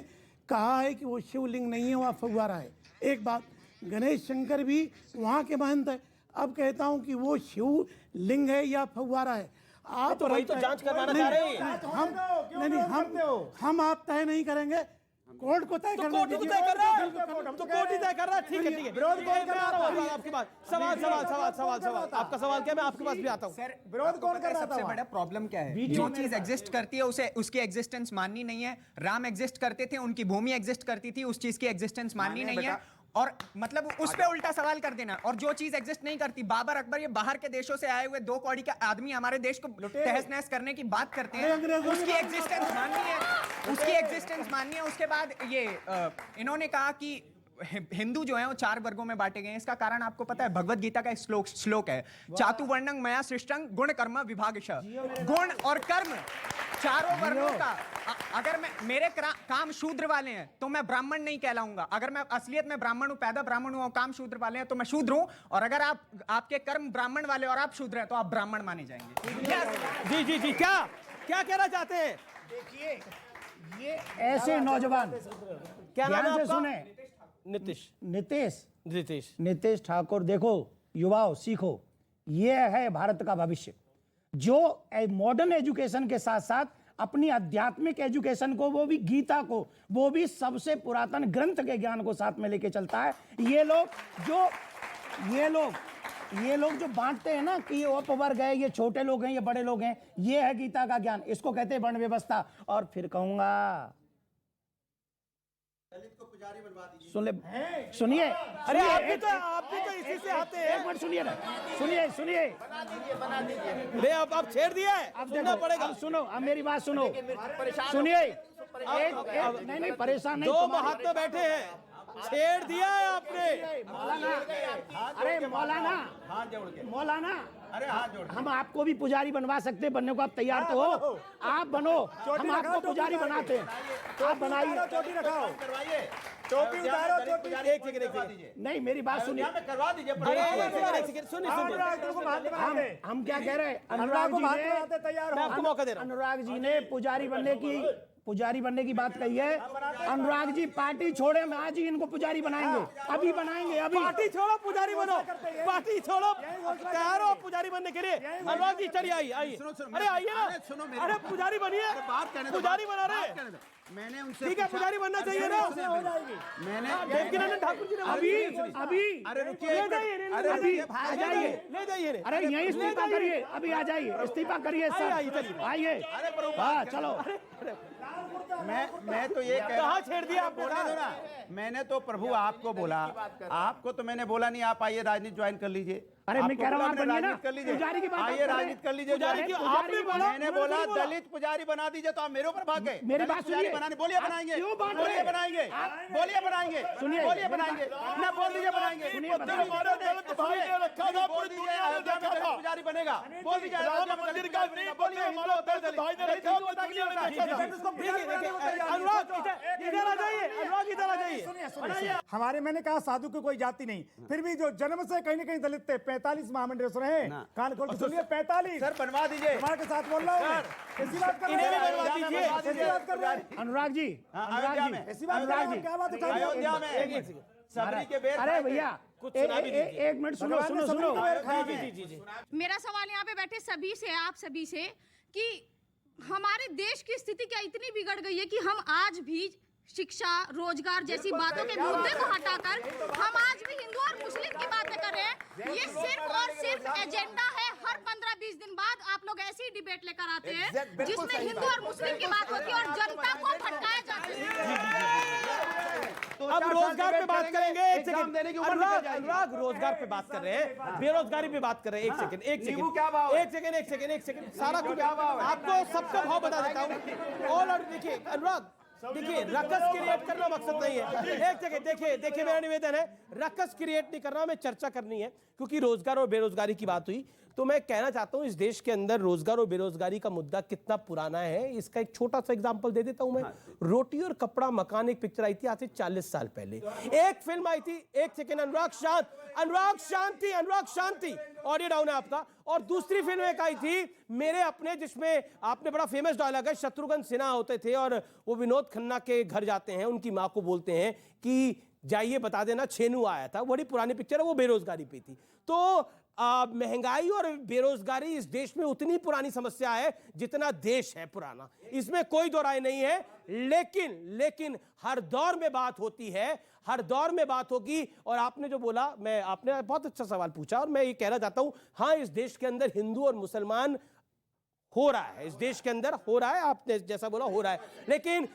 [SPEAKER 9] कहा है कि वो शिवलिंग नहीं है, वहाँ फव्वारा है। एक बात, गणेश शंकर भी वहाँ के महंत है। अब कहता हूँ कि वो शिवलिंग है या फव्वारा है, आप
[SPEAKER 1] तो वही तो जांच करवाना चाह रहे हैं।
[SPEAKER 9] हम आप तय नहीं करेंगे, कोर्ट को तय करना।
[SPEAKER 1] कोर्ट तय कर रहा है, तो कोर्ट ही तय कर रहा है। ठीक है, विरोध कौन कर रहा है? आपके पास सवाल आपका सवाल क्या है? मैं आपके पास भी आता हूँ।
[SPEAKER 10] सर, विरोध कौन कर रहा था?
[SPEAKER 18] सबसे बड़ा प्रॉब्लम क्या है? जो चीज एग्जिस्ट करती है उसे उसकी एग्जिस्टेंस माननी नहीं है। राम एग्जिस्ट करते थे, उनकी भूमि एग्जिस्ट करती थी, उस चीज की एग्जिस्टेंस माननी नहीं है। और मतलब उस पे उल्टा सवाल कर देना। और जो चीज एग्जिस्ट नहीं करती, बाबर अकबर ये बाहर के देशों से आए हुए 2 कौड़ी का आदमी हमारे देश को तहस नहस करने की बात करते हैं, उसकी एग्जिस्टेंस माननी है, उसकी एग्जिस्टेंस माननी है। उसके बाद ये इन्होंने कहा कि हिंदू जो है वो 4 वर्गों में बांटे गए हैं। इसका कारण आपको पता है, भगवत गीता का एक श्लोक है, चातुवर्णं मया सृष्टं गुण कर्म विभागशः। गुण और कर्म चारों वर्णों का, अगर मेरे काम शूद्र वाले हैं तो मैं ब्राह्मण नहीं कहलाऊंगा। अगर मैं असलियत में ब्राह्मण हूं, पैदा ब्राह्मण हूं और काम शूद्र वाले हैं तो मैं शूद्र हूं। और अगर आपके कर्म ब्राह्मण वाले और आप शूद्र हैं तो आप ब्राह्मण माने जाएंगे।
[SPEAKER 1] जी क्या कहना चाहते हैं?
[SPEAKER 11] देखिए, ये ऐसे नौजवान,
[SPEAKER 1] क्या नाम है आपका?
[SPEAKER 11] सुने, नीतीश ठाकुर। देखो युवाओं, सीखो, ये है भारत का भविष्य, जो मॉडर्न एजुकेशन के साथ साथ अपनी आध्यात्मिक एजुकेशन को, वो भी गीता को, वो भी सबसे पुरातन ग्रंथ के ज्ञान को साथ में लेके चलता है। ये लोग जो बांटते हैं ना कि ये उपवर्ग है, ये छोटे लोग हैं, ये बड़े लोग हैं, ये है गीता का ज्ञान, इसको कहते हैं वर्ण व्यवस्था। और फिर कहूंगा, सुनिए,
[SPEAKER 1] अरे आप भी तो इसी से आते हैं।
[SPEAKER 11] एक मिनट सुनिए ना, सुनिए।
[SPEAKER 1] अरे अब छेड़ दिया है, अब सुनना पड़ेगा।
[SPEAKER 11] अब सुनो, अब मेरी बात सुनो, सुनिए। नहीं परेशान नहीं,
[SPEAKER 1] दो महात्मा बैठे हैं, छेड़ दिया है आपने।
[SPEAKER 11] अरे मौलाना,
[SPEAKER 17] अरे हाथ जोड़,
[SPEAKER 11] हम आपको भी पुजारी बनवा सकते हैं, बनने को आप तैयार तो हो? आप बनो, हम आपको पुजारी बनाते हैं, आप बनाइए।
[SPEAKER 10] चोटी रखाओ, टोपी उतारो, चोटी।
[SPEAKER 1] एक सेकंड,
[SPEAKER 11] नहीं मेरी बात सुनिए,
[SPEAKER 17] करवा दीजिए।
[SPEAKER 11] हम क्या कह रहे हैं, अनुराग जी ने पुजारी बनने की बात कही है। अनुराग जी पार्टी छोड़े, हम आज ही इनको पुजारी बनाएंगे, अभी बनाएंगे, अभी।
[SPEAKER 1] पार्टी छोड़ो, पुजारी बनो, पार्टी छोड़ो, तैयार हो पुजारी बनने के लिए। अनुराग जी चलिए, आइए। अरे आइए ना, अरे पुजारी बनिए, पुजारी बना रहे।
[SPEAKER 17] मैंने उनसे
[SPEAKER 1] ठीक है, पुजारी बनना चाहिए ना,
[SPEAKER 10] हो जाएगी।
[SPEAKER 1] मैंने ठाकुर जी ने
[SPEAKER 11] अभी
[SPEAKER 17] अरे रुकिए,
[SPEAKER 11] अभी आ जाइए,
[SPEAKER 1] ले जाइए।
[SPEAKER 11] अरे यहीं इस्तीफा करिए, अभी आ जाइए, इस्तीफा करिए सब, आइए। हाँ चलो।
[SPEAKER 17] मैं तो ये
[SPEAKER 1] कहाँ छेड़ दिया आपने?
[SPEAKER 17] बोलने दो ना, मैंने तो प्रभु आपको बोला, आपको तो मैंने बोला नहीं आप आइए राजनीति ज्वाइन कर लीजिए।
[SPEAKER 11] अरे मैं कह रहा हूँ आप बनिए ना,
[SPEAKER 17] कर लीजिए,
[SPEAKER 11] पुजारी की बात
[SPEAKER 17] आइए राजनीति कर लीजिए। मैंने बोला दलित पुजारी बना दीजिए, तो आप मेरे ऊपर भाग गए।
[SPEAKER 11] मेरी बात सुनिए,
[SPEAKER 17] बोलिए बनाएंगे, बोलिए बनाएंगे, बोलिए बनाएंगे, बोलिए बनाएंगे, ना बोल दीजिए बनाएंगे। पुजारी बनेगा, बोल दीजिए मंदिर का
[SPEAKER 10] हमारे, मैंने कहा साधु की कोई जाति नहीं, फिर भी जो जन्म से कहीं न कहीं दलित थे, 45 महामंडल रहे, कान खोल के सुनिए, 45।
[SPEAKER 17] सर बनवा दीजिए,
[SPEAKER 10] हमारे के साथ बोल रहा हूँ, ऐसी बात कर रहे हैं।
[SPEAKER 11] अनुराग जी,
[SPEAKER 10] क्या बात है?
[SPEAKER 17] अयोध्या में सबरी के बेर,
[SPEAKER 11] अरे भैया एक मिनट सुनो।
[SPEAKER 14] मेरा सवाल यहाँ पे बैठे सभी से, आप सभी से, कि हमारे देश की स्थिति क्या इतनी बिगड़ गई है कि हम आज भी शिक्षा, रोजगार जैसी बातों के मुद्दे को हटाकर हम आज भी हिंदू और मुस्लिम की बातें कर रहे हैं। ये सिर्फ और सिर्फ एजेंडा है। हर 15-20 दिन बाद आप लोग ऐसी डिबेट लेकर आते हैं जिसमें हिंदू और मुस्लिम की बात होती है और जनता को भटकाया जाता है।
[SPEAKER 1] अब रोजगार पे बात करेंगे, एक सेकंड। अनुराग रोजगार पे बात कर रहे हैं, बेरोजगारी पे बात कर रहे हैं। एक सेकंड, सारा कुछ आपको सबका भाव बता देता हूँ। और देखिए अनुराग, देखिए रकस क्रिएट करना मकसद नहीं है। एक सेकंड, देखिए मेरा निवेदन है, रकस क्रिएट नहीं करना, हमें चर्चा करनी है, क्योंकि रोजगार और बेरोजगारी की बात हुई। तो मैं कहना चाहता हूं इस देश के अंदर रोजगार और बेरोजगारी का मुद्दा कितना पुराना है, इसका एक छोटा सा एग्जांपल दे देता हूं मैं। रोटी और कपड़ा मकान एक पिक्चर आई थी आज से 40 साल पहले। एक फिल्म आई थी, एक सेकंड, अनुराग शांति, ऑडियो डाउन है आपका। और दूसरी फिल्म एक आई थी मेरे अपने, जिसमें आपने बड़ा फेमस डायलॉग है, शत्रुघ्न सिन्हा होते थे और वो विनोद खन्ना के घर जाते हैं, उनकी माँ को बोलते हैं कि जाइए बता देना छेनू आया था। बड़ी पुरानी पिक्चर है, वो बेरोजगारी पे थी। तो महंगाई और बेरोजगारी इस देश में उतनी पुरानी समस्या है जितना देश है पुराना, इसमें कोई दो राय नहीं है। लेकिन हर दौर में बात होती है, हर दौर में बात होगी। और आपने जो बोला, आपने बहुत अच्छा सवाल पूछा और मैं ये कहना चाहता हूं, हाँ इस देश के अंदर हिंदू और मुसलमान हो रहा है, इस देश के अंदर हो रहा है, आपने जैसा बोला हो रहा है। लेकिन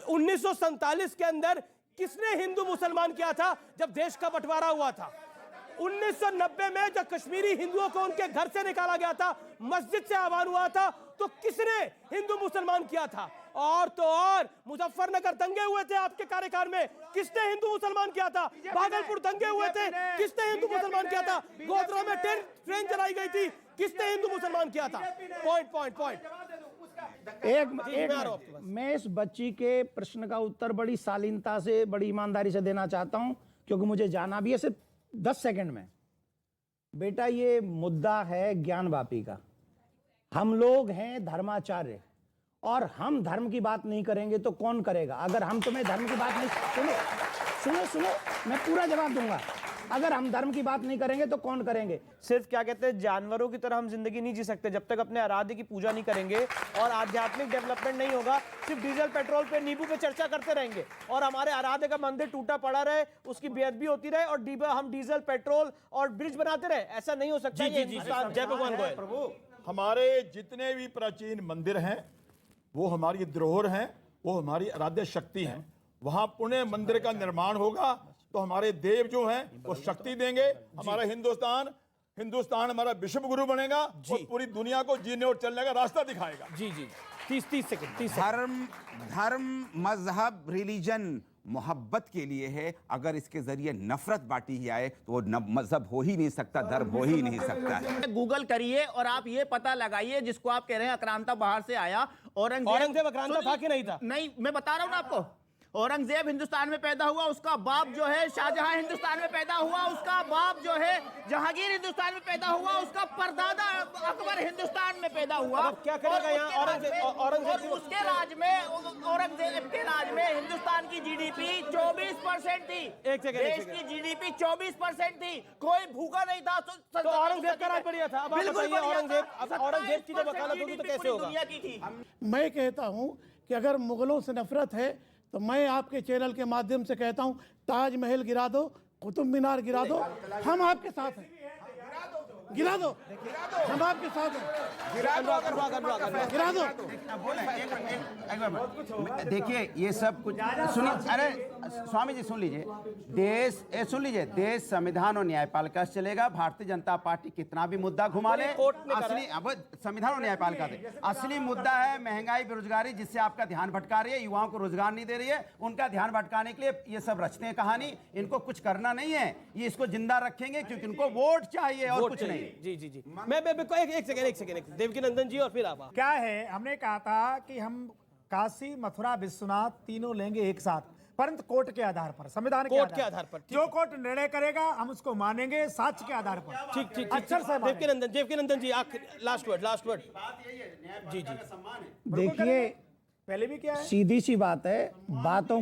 [SPEAKER 1] 1947 के अंदर किसने हिंदू मुसलमान किया था जब देश का बंटवारा हुआ था? 1990 में जब कश्मीरी हिंदुओं को उनके घर से निकाला गया था, मस्जिद से आह्वान हुआ था, तो किसने हिंदू मुसलमान किया था? और तो और मुजफ्फरनगर दंगे हुए थे आपके कार्यकाल में, किसने हिंदू मुसलमान किया था? भागलपुर दंगे हुए थे, किसने हिंदू मुसलमान किया था? गोधरा में ट्रेन चलाई गई थी, किसने हिंदू मुसलमान किया था? पॉइंट।
[SPEAKER 11] मैं इस बच्ची के प्रश्न का उत्तर बड़ी शालीनता से, बड़ी ईमानदारी से देना चाहता हूं, क्योंकि मुझे जाना भी है सिर्फ 10 सेकंड में। बेटा ये मुद्दा है ज्ञानवापी का। हम लोग हैं धर्माचार्य, और हम धर्म की बात नहीं करेंगे तो कौन करेगा? अगर हम तुम्हें धर्म की बात नहीं, सुनो सुनो सुनो, मैं पूरा जवाब दूंगा। अगर हम धर्म की बात नहीं करेंगे तो कौन करेंगे?
[SPEAKER 5] सिर्फ क्या कहते हैं, जानवरों की तरह हम जिंदगी नहीं जी सकते जब तक अपने आराध्य की पूजा नहीं करेंगे और आध्यात्मिक डेवलपमेंट नहीं होगा। सिर्फ डीजल पेट्रोल पे नींबू पे चर्चा करते रहेंगे और हमारे आराध्य का मंदिर टूटा पड़ा रहे, उसकी बेअदबी होती रहे और हम डीजल पेट्रोल और ब्रिज बनाते रहे, ऐसा नहीं हो सकता। ये हिंदुस्तान। जय भगवान गोयल।
[SPEAKER 13] प्रभु, हमारे जितने भी प्राचीन मंदिर हैं वो हमारी धरोहर हैं, वो हमारी आराध्य शक्ति हैं। वहां पुण्य मंदिर का निर्माण होगा तो हमारे देव जो हैं वो शक्ति देंगे। हमारा हिंदुस्तान हमारा विश्व गुरु बनेगा और पूरी दुनिया को जीने और चलने का रास्ता दिखाएगा।
[SPEAKER 1] जी जी, 30 सेकंड।
[SPEAKER 7] धर्म मजहब रिलीजन मोहब्बत के लिए है। अगर इसके जरिए नफरत बांटी ही आए तो वो मजहब हो ही नहीं सकता, धर्म हो ही नहीं सकता है।
[SPEAKER 12] गूगल करिए और आप ये पता लगाइए, जिसको आप कह रहे हैं आक्रांता बाहर से आया,
[SPEAKER 1] औरंगजेब आक्रांता था कि नहीं था?
[SPEAKER 12] नहीं, मैं बता रहा हूं ना आपको। औरंगजेब हिंदुस्तान में पैदा हुआ, उसका बाप जो है शाहजहां हिंदुस्तान में पैदा हुआ, उसका बाप जो है जहांगीर हिंदुस्तान में पैदा हुआ, उसका परदादा अकबर हिंदुस्तान में पैदा हुआ।
[SPEAKER 1] अब क्या करेगा यहाँ औरंगजेब?
[SPEAKER 12] उसके राज में, औरंगजेब के राज में हिंदुस्तान की जीडीपी 24% थी। देश की जीडीपी 24% थी। कोई भूखा नहीं था।
[SPEAKER 1] तो औरंगजेब का राज बढ़िया था। अब आप बताइए, औरंगजेब की जब वकालत होगी तो कैसे होगा?
[SPEAKER 9] मैं कहता हूं कि अगर मुगलों से नफरत है तो मैं आपके चैनल के माध्यम से कहता हूं, ताजमहल गिरा दो, कुतुब मीनार गिरा दो, हम आपके साथ हैं। गिरा दो, हम आपके साथ हैं। गिरा दो।
[SPEAKER 17] देखिए ये सब कुछ सुनिए, अरे स्वामी जी सुन लीजिए। देश संविधान और न्यायपालिका से चलेगा। भारतीय जनता पार्टी कितना भी मुद्दा घुमा ले, असली अब संविधान और न्यायपालिका से असली मुद्दा है महंगाई, बेरोजगारी, जिससे आपका ध्यान भटका रही है, युवाओं को रोजगार नहीं दे रही है। उनका ध्यान भटकाने के लिए ये सब रचते हैं कहानी। इनको कुछ करना नहीं है, ये इसको जिंदा रखेंगे क्योंकि उनको वोट चाहिए और कुछ नहीं।
[SPEAKER 1] जी जी जी, मैं एक सेकंड देवकीनंदन जी और फिर आप।
[SPEAKER 10] क्या है, हमने कहा था कि हम काशी, मथुरा, विश्वनाथ तीनों लेंगे एक साथ, परंतु कोर्ट के आधार पर, संविधान के आधार पर। जो कोर्ट निर्णय करेगा हम उसको मानेंगे, साक्ष्य के आधार पर।
[SPEAKER 1] ठीक ठीक, अक्षर से देवकीनंदन जी, लास्ट वर्ड। जी जी,
[SPEAKER 11] देखिए
[SPEAKER 10] पहले भी क्या है,
[SPEAKER 11] सीधी सी बात है, बातों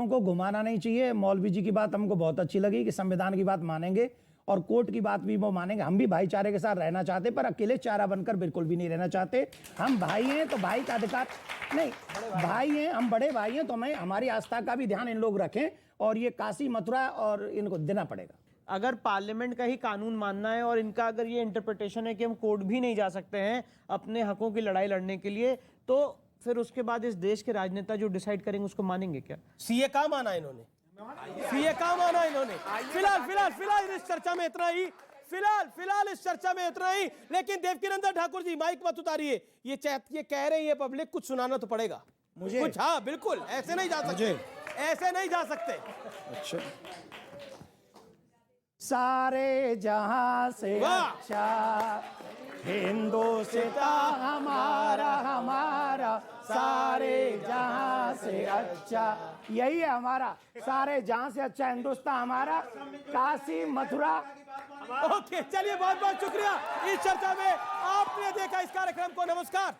[SPEAKER 11] को घुमाना नहीं चाहिए। मौलवी जी की बात हमको बहुत अच्छी लगी कि संविधान की बात मानेंगे और कोर्ट की बात भी वो मानेंगे। हम भी भाईचारे के साथ रहना चाहते, पर अकेले चारा बनकर बिल्कुल भी नहीं रहना चाहते। हम भाई हैं तो भाई का अधिकार नहीं, भाई हैं हम, बड़े भाई हैं, तो हमें हमारी आस्था का भी ध्यान इन लोग रखें और ये काशी, मथुरा और इनको देना पड़ेगा।
[SPEAKER 5] अगर पार्लियामेंट का ही कानून मानना है और इनका अगर ये इंटरप्रिटेशन है कि हम कोर्ट भी नहीं जा सकते हैं अपने हकों की लड़ाई लड़ने के लिए, तो फिर उसके बाद इस देश के राजनेता जो डिसाइड करेंगे उसको मानेंगे क्या?
[SPEAKER 1] सीए का माना इन्होंने, फिलहाल इस चर्चा में इतना ही। फिलहाल इस चर्चा में इतना ही। लेकिन देवकीनंदन ठाकुर जी, माइक मत उतारिए। ये कह रहे हैं पब्लिक, कुछ सुनाना तो पड़ेगा मुझे कुछ। हाँ बिल्कुल, ऐसे नहीं जा सकते।
[SPEAKER 11] अच्छा, सारे जहां से अच्छा हिंदुस्तान हमारा, सारे जहां से अच्छा, यही है हमारा, सारे जहां से अच्छा हिंदुस्तान हमारा, काशी, मथुरा।
[SPEAKER 1] ओके, चलिए बहुत बहुत शुक्रिया। इस चर्चा में आपने देखा इस कार्यक्रम को। नमस्कार।